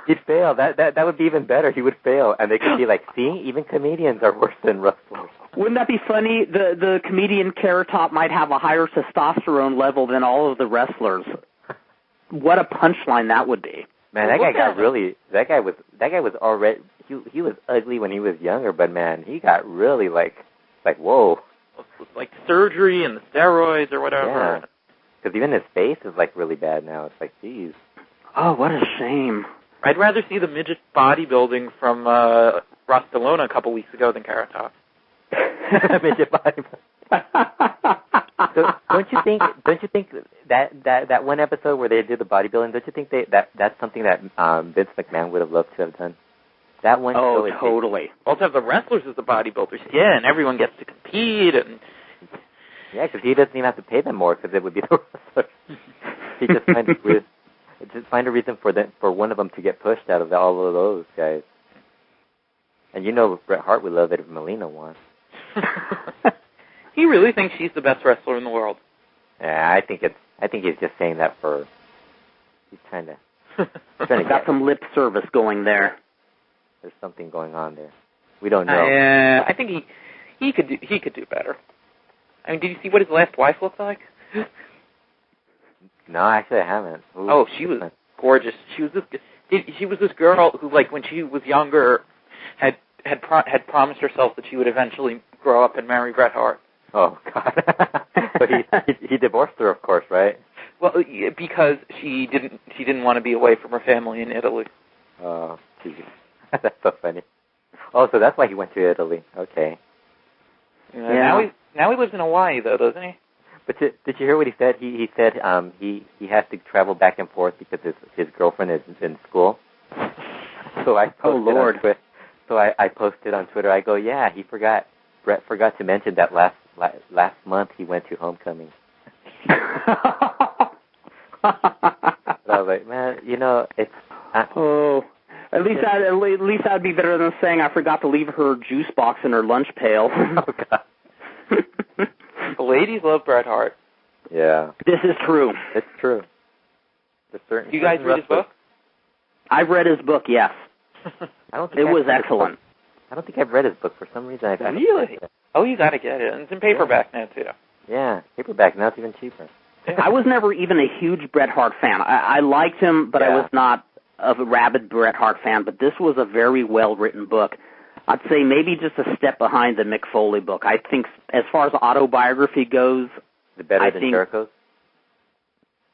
He'd fail. That would be even better. He would fail. And they could be like, see, even comedians are worse than wrestlers. Wouldn't that be funny? The comedian Carrot Top might have a higher testosterone level than all of the wrestlers. What a punchline that would be. Man, that guy was already, he was ugly when he was younger, but man, he got really like whoa. Like surgery and the steroids or whatever. Yeah. Because even his face is like really bad now. It's like, geez. Oh, what a shame. I'd rather see the midget bodybuilding from Ras De Lona a couple weeks ago than Carrot Top. Midget bodybuilding. So don't you think that one episode where they did the bodybuilding, don't you think that's something that Vince McMahon would have loved to have done? That one. Oh, totally. Also have the wrestlers as the bodybuilders. Yeah, and everyone gets to compete. And yeah, because he doesn't even have to pay them more because it would be the wrestlers. He just find a reason for one of them to get pushed out of all of those guys. And you know Bret Hart would love it if Melina won. He really thinks she's the best wrestler in the world. Yeah, I think he's just saying that he's trying to got some lip service going there. There's something going on there. We don't know. I think he could do better. I mean, did you see what his last wife looked like? No, actually I haven't. Ooh. Oh, she was gorgeous. She was this girl who, like, when she was younger, had had promised herself that she would eventually grow up and marry Bret Hart. Oh God! But he divorced her, of course, right? Well, because she didn't want to be away from her family in Italy. Oh, geez. That's so funny. Oh, so that's why he went to Italy. Okay. Yeah. Now he lives in Hawaii, though, doesn't he? But did you hear what he said? He said he has to travel back and forth because his girlfriend is in school. So I posted I posted on Twitter. I go, yeah, Bret forgot to mention that last month he went to homecoming. I was like, man, it's. At least that'd be better than saying I forgot to leave her juice box in her lunch pail. Oh God. The ladies love Bret Hart. Yeah. This is true. It's true. Do you guys read his book? I've read his book, yes. I don't think it was excellent. I don't think I've read his book for some reason. Really? Oh, you got to get it. And it's in paperback now, too. Yeah, paperback. Now it's even cheaper. I was never even a huge Bret Hart fan. I liked him, but I was not a rabid Bret Hart fan. But this was a very well-written book. I'd say maybe just a step behind the Mick Foley book. I think as far as autobiography goes... Is it better than Jericho's?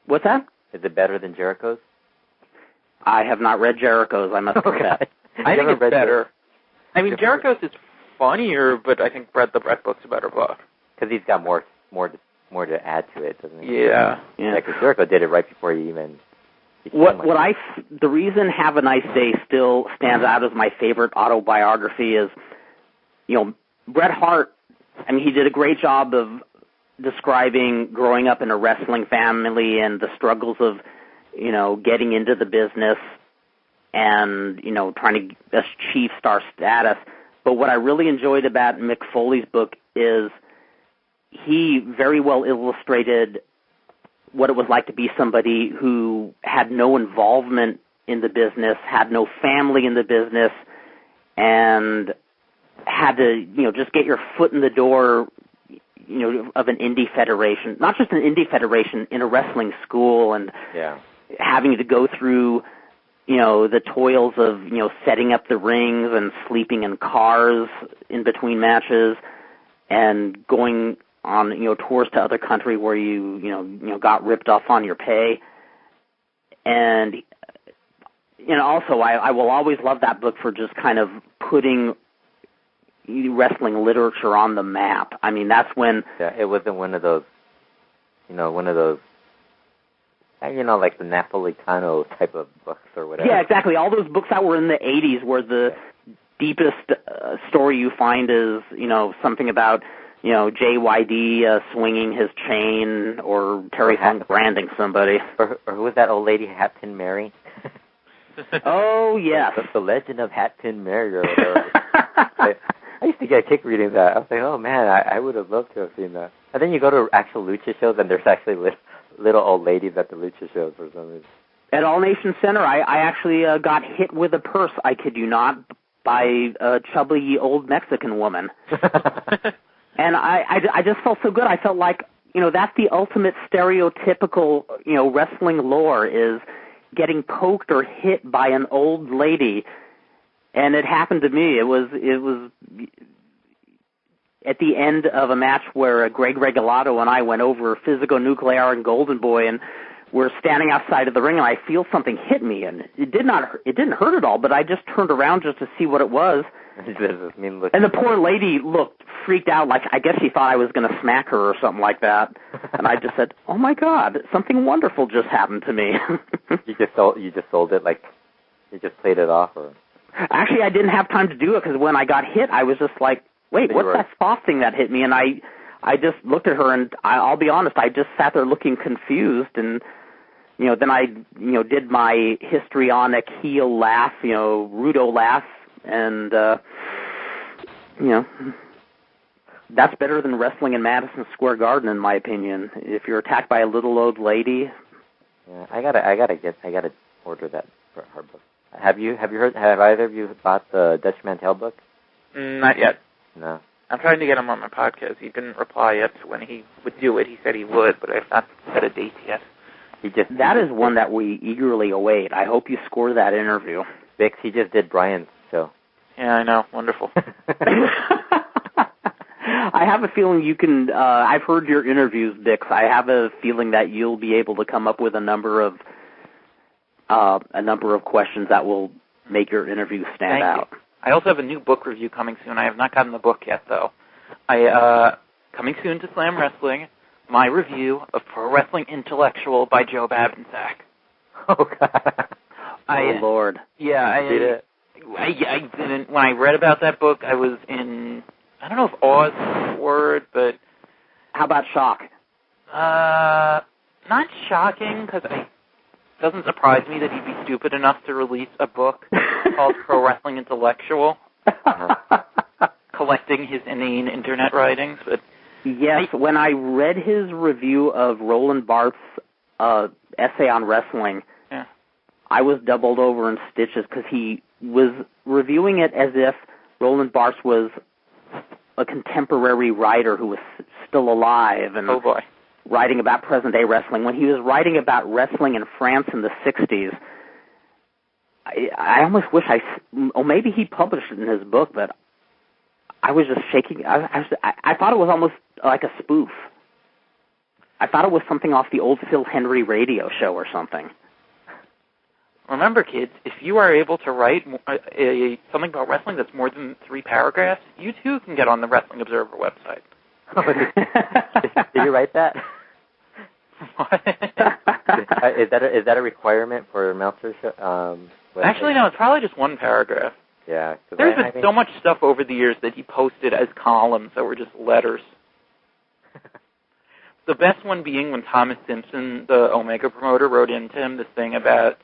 What's that? Is it better than Jericho's? I have not read Jericho's, I must confess. I think it's better. I mean, Jericho's is funnier, but I think the Bret book's a better book. Because he's got more to add to it, doesn't he? Yeah. Because Jericho did it right before he even... The reason Have a Nice Day still stands out as my favorite autobiography is, Bret Hart, I mean, he did a great job of describing growing up in a wrestling family and the struggles of, getting into the business and, trying to achieve star status. But what I really enjoyed about Mick Foley's book is he very well illustrated what it was like to be somebody who had no involvement in the business, had no family in the business, and had to, just get your foot in the door, of an indie federation, not just an indie federation, in a wrestling school, and having to go through, the toils of, setting up the rings and sleeping in cars in between matches and going on, tours to other country where you got ripped off on your pay. And, also I will always love that book for just kind of putting wrestling literature on the map. I mean, that's when... Yeah, it wasn't one of those, like the Napolitano type of books or whatever. Yeah, exactly. All those books that were in the 80s where the deepest story you find is, something about, JYD swinging his chain or Terry Funk branding somebody. Or who was that old lady, Hat Pin Mary? Oh, yes. The Legend of Hat Pin Mary or whatever. I used to get a kick reading that. I was like, oh, man, I would have loved to have seen that. And then you go to actual Lucha shows, and there's actually little old ladies at the Lucha shows for some reason. At All Nation Center, I actually got hit with a purse, I kid you not, by a chubby old Mexican woman. And I just felt so good. I felt like, that's the ultimate stereotypical, wrestling lore is getting poked or hit by an old lady. And it happened to me. It was at the end of a match where Greg Regalado and I went over Physico Nuclear and Golden Boy, and we're standing outside of the ring, and I feel something hit me, and it didn't hurt at all, but I just turned around just to see what it was. And the poor lady looked freaked out, like I guess she thought I was going to smack her or something like that. And I just said, "Oh my God, something wonderful just happened to me." You just sold it, like you just played it off, or? Actually, I didn't have time to do it because when I got hit, I was just like, wait, what's that soft thing that hit me? And I just looked at her, and I'll be honest, I just sat there looking confused, and, then I, did my histrionic heel laugh, Rudo laugh, and, that's better than wrestling in Madison Square Garden, in my opinion. If you're attacked by a little old lady. Yeah, I gotta order that for her book. Have either of you bought the Dutch Mantel book? Not yet. No. I'm trying to get him on my podcast. He didn't reply yet when he would do it. He said he would, but I've not set a date yet. That is one that we eagerly await. I hope you score that interview. Bix, he just did Brian's show. Yeah, I know. Wonderful. I have a feeling you can. I've heard your interviews, Bix. I have a feeling that you'll be able to come up with a number of questions that will make your interview stand out. You. I also have a new book review coming soon. I have not gotten the book yet, though. Coming soon to Slam Wrestling, my review of Pro Wrestling Intellectual by Joe Babinsack. Oh, God. Lord. Yeah, I didn't. When I read about that book, I was in, I don't know if awe is the word, but... How about shock? Not shocking, because it doesn't surprise me that he'd be stupid enough to release a book called Pro Wrestling Intellectual, collecting his inane internet writings. But yes, when I read his review of Roland Barth's essay on wrestling, yeah. I was doubled over in stitches because he was reviewing it as if Roland Barthes was a contemporary writer who was still alive and writing about present-day wrestling. When he was writing about wrestling in France in the 60s, I almost wish maybe he published it in his book, but I was just shaking. I thought it was almost like a spoof. I thought it was something off the old Phil Henry radio show or something. Remember, kids, if you are able to write something about wrestling that's more than 3 paragraphs, you too can get on the Wrestling Observer website. Did you write that? What? Is that a requirement for Meltzer's show? Actually, no, it's probably just 1 paragraph. Yeah. There's been so much stuff over the years that he posted as columns that were just letters. The best one being when Thomas Simpson, the Omega promoter, wrote into him this thing about,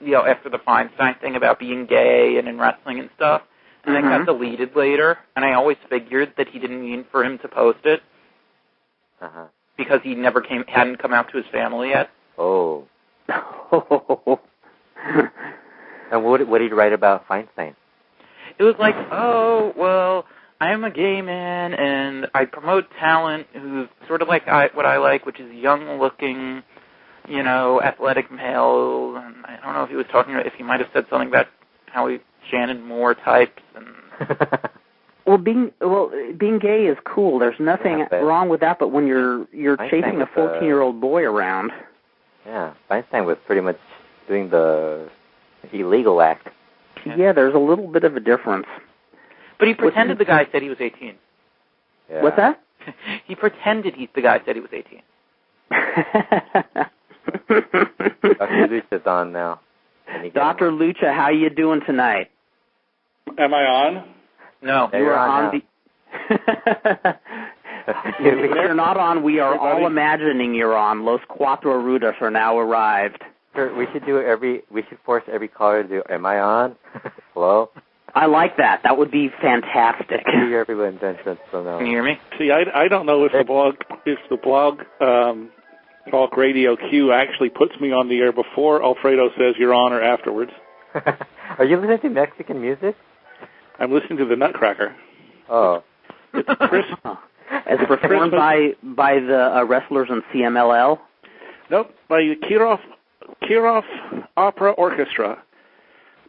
after the Feinstein thing about being gay and in wrestling and stuff, and it got deleted later, and I always figured that he didn't mean for him to post it, because he hadn't come out to his family yet. Oh. And what did he write about Feinstein? It was like, I'm a gay man, and I promote talent who's sort of like what I like, which is young-looking, athletic males. And I don't know if he was talking about, if he might have said something about how Shannon Moore types. And Well, being gay is cool. There's nothing wrong with that. But when you're chasing a 14-year-old boy around, Feinstein was pretty much doing the illegal act. Yeah, there's a little bit of a difference. But he pretended the guy said he was 18. Yeah. What's that? He pretended the guy said he was 18. Dr. Lucha's on now. Dr. Lucha, how you doing tonight? Am I on? No. You are on. If you're not on, we are all imagining you're on. Los Cuatro Rudas are now arrived. We should we should force every caller to do, am I on? Hello? I like that. That would be fantastic. I hear everyone's entrance from now. Can you hear me? See, I don't know if the blog Talk Radio Q actually puts me on the air before Alfredo says you're on or afterwards. Are you listening to Mexican music? I'm listening to the Nutcracker. Oh. It's Chris. As performed by the wrestlers in CMLL? Nope, by the Kirov Opera Orchestra.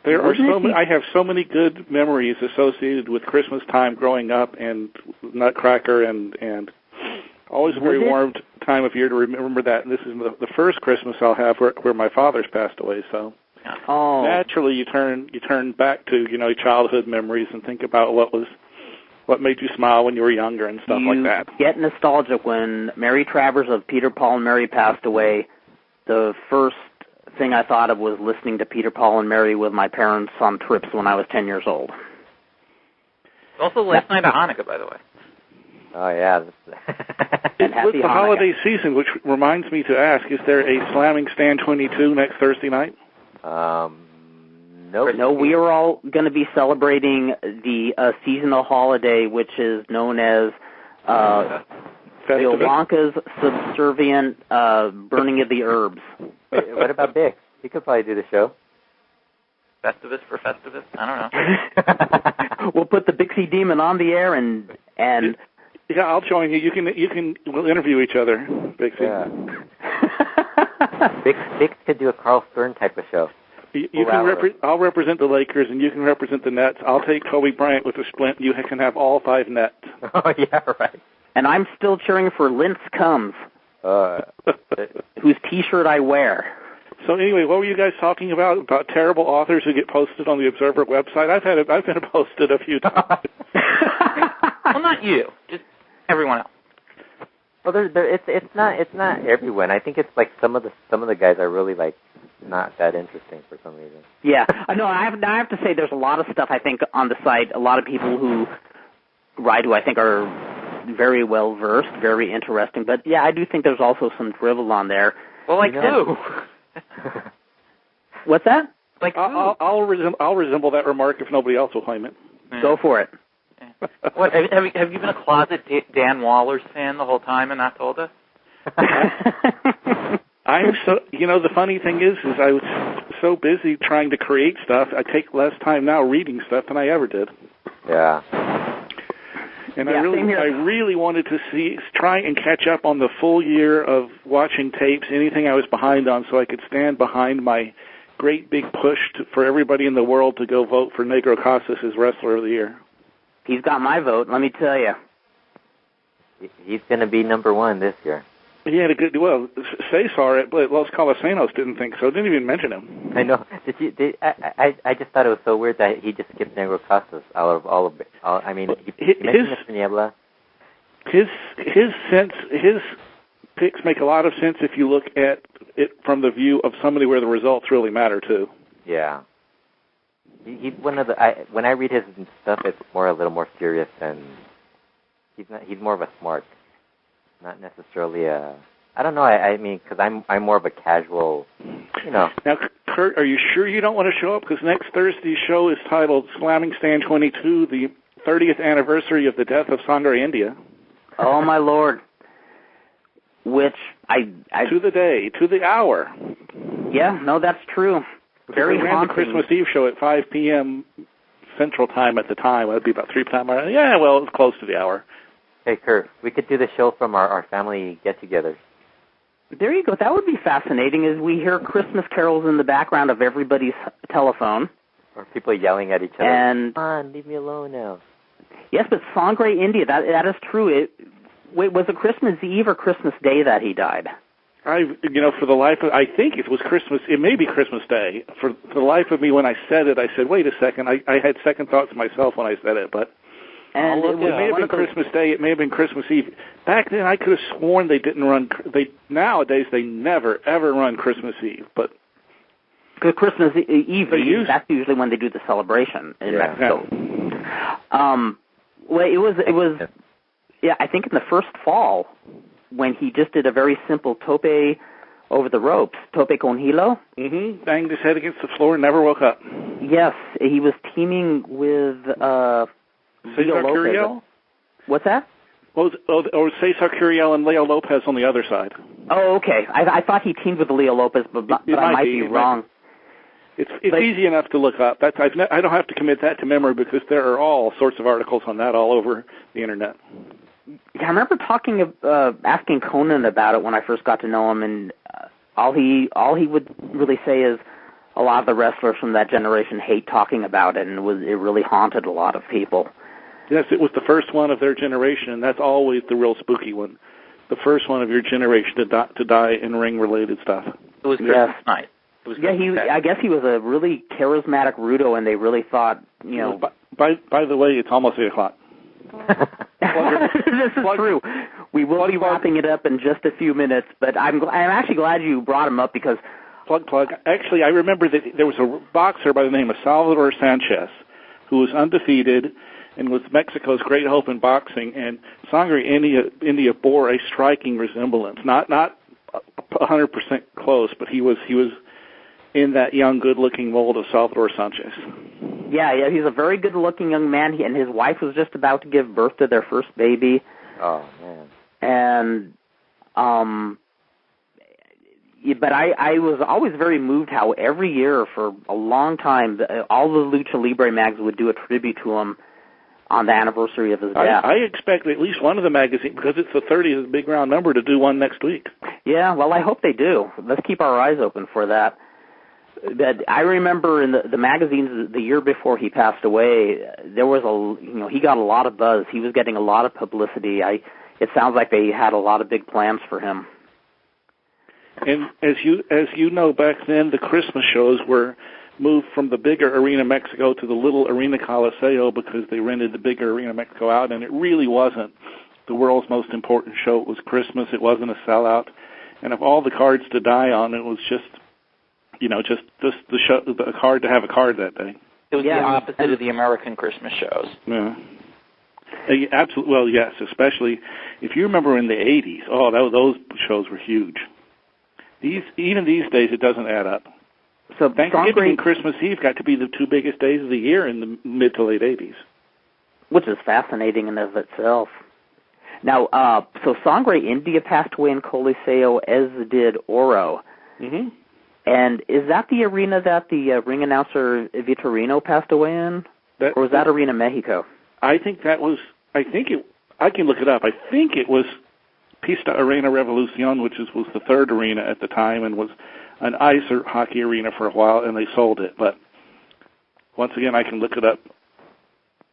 There are I have so many good memories associated with Christmas time growing up and Nutcracker and always a very warm time of year to remember that. And this is the first Christmas I'll have where my father's passed away. So naturally you turn back to childhood memories and think about what made you smile when you were younger and stuff like that. Get nostalgic. When Mary Travers of Peter, Paul, and Mary passed away, the first thing I thought of was listening to Peter, Paul, and Mary with my parents on trips when I was 10 years old. Also last night of Hanukkah, by the way. Oh, yeah. It's the holiday season, which reminds me to ask, is there a Slamming Stand 22 next Thursday night? Nope. No, we are all going to be celebrating the seasonal holiday, which is known as Yolonka's subservient burning of the herbs. Wait, what about Bix? He could probably do the show. Festivus for Festivus? I don't know. We'll put the Bixie Demon on the air and yeah, I'll join you. We'll interview each other, Bixie. Yeah. Bix could do a Carl Stern type of show. I'll represent the Lakers, and you can represent the Nets. I'll take Kobe Bryant with the splint. You can have all 5 Nets. Oh, yeah, right. And I'm still cheering for Lince Combs, whose T-shirt I wear. So anyway, what were you guys talking about? About terrible authors who get posted on the Observer website? I've been posted a few times. Well, not you, just everyone else. Well, it's not everyone. I think it's like some of the guys are really like not that interesting for some reason. Yeah, no, I have to say there's a lot of stuff I think on the site. A lot of people who write who I think are very well versed, very interesting. But yeah, I do think there's also some drivel on there. Well, like who? What's that? Like I'll resemble that remark if nobody else will claim it. Yeah. Go for it. What have you been a closet Dan Waller's fan the whole time and not told us? I'm so, the funny thing is I was so busy trying to create stuff, I take less time now reading stuff than I ever did. Yeah. And I really wanted to try and catch up on the full year of watching tapes, anything I was behind on, so I could stand behind my great big push for everybody in the world to go vote for Negro Casas as Wrestler of the Year. He's got my vote, let me tell you. He's going to be number 1 this year. He had a good, Cesar at Los Colisenos didn't think so, didn't even mention him. I know. I just thought it was so weird that he just skipped Negro Casas out of all of it. I mean, he mentioned Mr. Niebla. His picks make a lot of sense if you look at it from the view of somebody where the results really matter, too. Yeah. He's one of the, when I read his stuff, it's a little more serious, and he's more of a smart. Not necessarily I don't know. I mean, because I'm more of a casual, Now, Kurt, are you sure you don't want to show up? Because next Thursday's show is titled Slamming Stand 22, the 30th anniversary of the death of Sangre India. Oh my Lord! Which I to the day, to the hour. Yeah, no, that's true. Very haunting. Ran the Christmas Eve show at 5 p.m. Central Time at the time. It'd be about 3 p.m. Yeah, well, it's close to the hour. Hey, Kurt, we could do the show from our family get-togethers. There you go. That would be fascinating as we hear Christmas carols in the background of everybody's telephone. Or people yelling at each other. And, come on, leave me alone now. Yes, but Sangre India, that is true. Was it Christmas Eve or Christmas Day that he died? For the life of, I think it was Christmas, it may be Christmas Day. For the life of me, when I said it, I said, wait a second, I had second thoughts myself when I said it, but... And it may have been Christmas Day. It may have been Christmas Eve. Back then, I could have sworn they didn't run. Nowadays, they never ever run Christmas Eve. But Christmas Eve, that's usually when they do the celebration in Mexico. Well, it was. Yeah, I think in the first fall when he just did a very simple tope over the ropes, tope con hilo. Mm-hmm. Banged his head against the floor and never woke up. Yes, he was teaming with. Cesar Curiel? What's that? Or Cesar Curiel and Leo Lopez on the other side. Oh, okay. I thought he teamed with Leo Lopez, but I might be wrong. It's easy enough to look up. I don't have to commit that to memory because there are all sorts of articles on that all over the Internet. Yeah, I remember asking Conan about it when I first got to know him, and all he would really say is a lot of the wrestlers from that generation hate talking about it, and it really haunted a lot of people. Yes, it was the first one of their generation, and that's always the real spooky one. The first one of your generation to die in ring-related stuff. It was Christmas night. I guess he was a really charismatic Rudo, and they really thought, By the way, it's almost 8 o'clock. This is true. We will be wrapping it up in just a few minutes, but I'm actually glad you brought him up because... Plug. Actually, I remember that there was a boxer by the name of Salvador Sanchez who was undefeated and was Mexico's great hope in boxing, and Sangre India bore a striking resemblance. Not 100% close, but he was in that young, good-looking mold of Salvador Sanchez. Yeah, he's a very good-looking young man, and his wife was just about to give birth to their first baby. Oh, man. And, but I was always very moved how every year for a long time, all the Lucha Libre mags would do a tribute to him on the anniversary of his death. I expect at least one of the magazines, because it's the 30th big round number, to do one next week. Yeah, well, I hope they do. Let's keep our eyes open for that. That I remember in the magazines the year before he passed away, there was he got a lot of buzz. He was getting a lot of publicity. It sounds like they had a lot of big plans for him. And as you know, back then the Christmas shows were moved from the bigger Arena Mexico to the little Arena Coliseo because they rented the bigger Arena Mexico out, and it really wasn't the world's most important show. It was Christmas. It wasn't a sellout. And of all the cards to die on, it was just the show, the card to have a card that day. It was the opposite of the American Christmas shows. Yeah. Absolutely. Well, yes, especially if you remember in the 80s. Oh, those shows were huge. Even these days, it doesn't add up. So Thanksgiving and Christmas Eve got to be the two biggest days of the year in the mid to late 80s. Which is fascinating in of itself. Now, so Sangre India passed away in Coliseo, as did Oro. Mm-hmm. And is that the arena that the ring announcer Vitorino passed away in? Or was that Arena Mexico? I think that was, I can look it up. I think it was Pista Arena Revolucion, which was the third arena at the time and was an ice hockey arena for a while, and they sold it. But once again, I can look it up.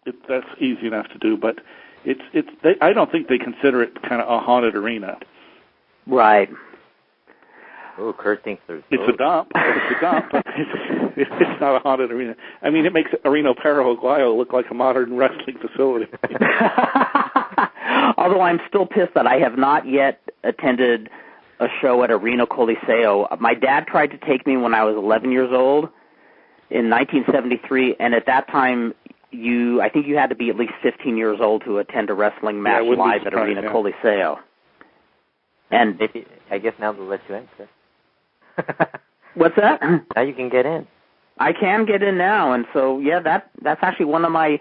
That's easy enough to do, but I don't think they consider it kind of a haunted arena. Right. Oh, Kurt thinks there's... It's a dump. It's a dump, but it's not a haunted arena. I mean, it makes Arena Paraguayo look like a modern wrestling facility. Although I'm still pissed that I have not yet attended a show at Arena Coliseo. My dad tried to take me when I was 11 years old in 1973, and at that time, I think you had to be at least 15 years old to attend a wrestling match live at Arena Coliseo. And maybe, I guess now they'll let you in, sir. What's that? Now you can get in. I can get in now, and so that's actually one of my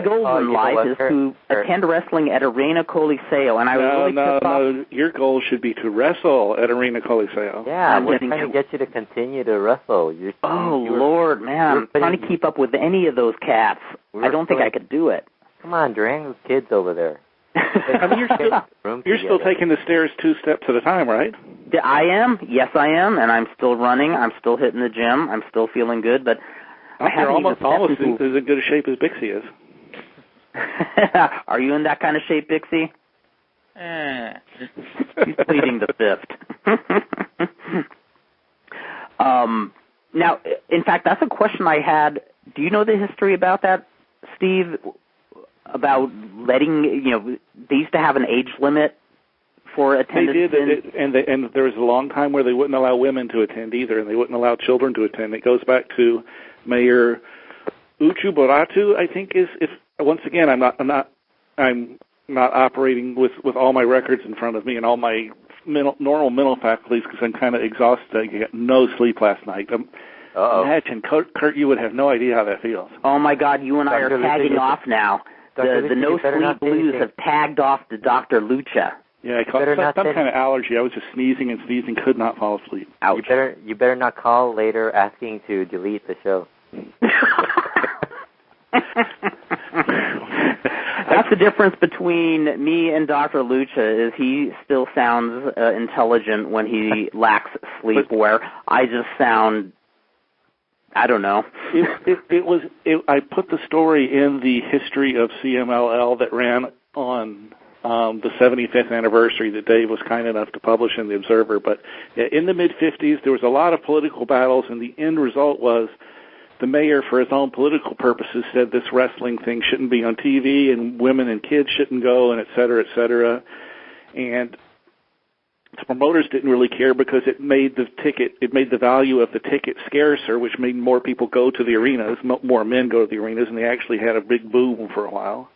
goals in life is to attend wrestling at Arena Coliseo, and I was really pissed off. No, your goal should be to wrestle at Arena Coliseo. Yeah, we're trying to get you to continue to wrestle. Lord, man, I'm trying to keep up with any of those cats. I don't think I could do it. Come on, drag those kids over there. I mean, you're still taking the stairs 2 steps at a time, right? I am. Yes, I am, and I'm still running. I'm still hitting the gym. I'm still feeling good, but you're almost in as good a shape as Bixie is. Are you in that kind of shape, Bixie? He's pleading the fifth. Now, in fact, that's a question I had. Do you know the history about that, Steve? About letting, they used to have an age limit for attendance. They did, and there was a long time where they wouldn't allow women to attend either, and they wouldn't allow children to attend. It goes back to Mayor Uchu Boratu, I think once again, I'm not operating with all my records in front of me and all my normal mental faculties because I'm kind of exhausted. I got no sleep last night. Imagine, Kurt, you would have no idea how that feels. Oh my God, you and I are tagging off now. The no sleep blues have tagged off to Dr. Lucha. Yeah, I caught some kind of allergy. I was just sneezing, could not fall asleep. Ouch. You better not call later asking to delete the show. That's the difference between me and Dr. Lucha is he still sounds intelligent when he lacks sleep, where I just sound, I don't know. I put the story in the history of CMLL that ran on the 75th anniversary that Dave was kind enough to publish in the Observer. But in the mid-50s, there was a lot of political battles, and the end result was the mayor, for his own political purposes, said this wrestling thing shouldn't be on TV, and women and kids shouldn't go, and et cetera, et cetera. And the promoters didn't really care because it made the value of the ticket scarcer, which made more people go to the arenas, more men go to the arenas, and they actually had a big boom for a while.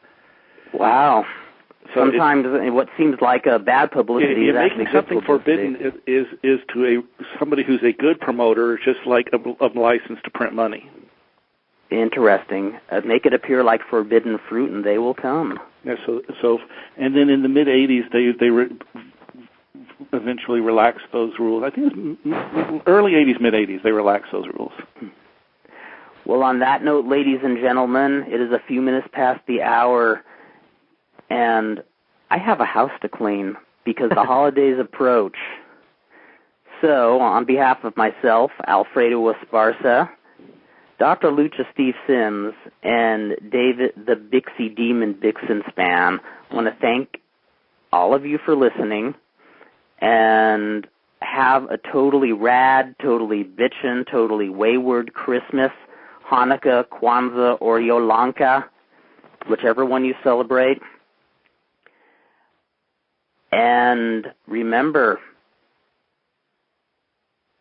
Wow. So sometimes what seems like a bad publicity is actually making something forbidden is to somebody who's a good promoter, just like a license to print money. Interesting. Make it appear like forbidden fruit, and they will come. Yeah. So, and then in the mid '80s, they eventually relaxed those rules. I think it was early '80s, mid '80s, they relaxed those rules. Well, on that note, ladies and gentlemen, it is a few minutes past the hour. And I have a house to clean because the holidays approach. So, on behalf of myself, Alfredo Esparza, Dr. Lucha Steve Sims, and David the Bixie Demon Bixenspan, I want to thank all of you for listening, and have a totally rad, totally bitchin', totally wayward Christmas, Hanukkah, Kwanzaa, or Yolanka, whichever one you celebrate. And remember,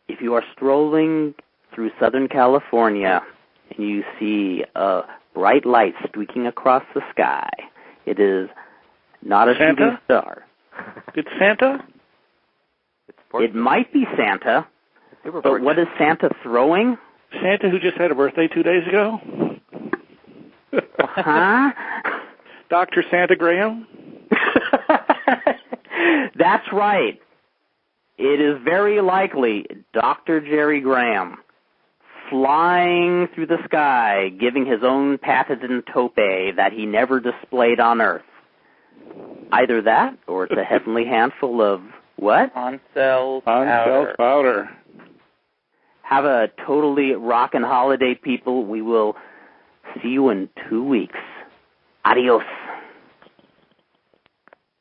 if you are strolling through Southern California and you see a bright light streaking across the sky, it is not a shooting star. It's Santa? It might be Santa, but what is Santa throwing? Santa who just had a birthday 2 days ago? Huh? Dr. Santa Graham? That's right. It is very likely Dr. Jerry Graham flying through the sky, giving his own patented tope that he never displayed on Earth. Either that, or it's a heavenly handful of what? On-cell powder. Have a totally rockin' holiday, people. We will see you in 2 weeks. Adios.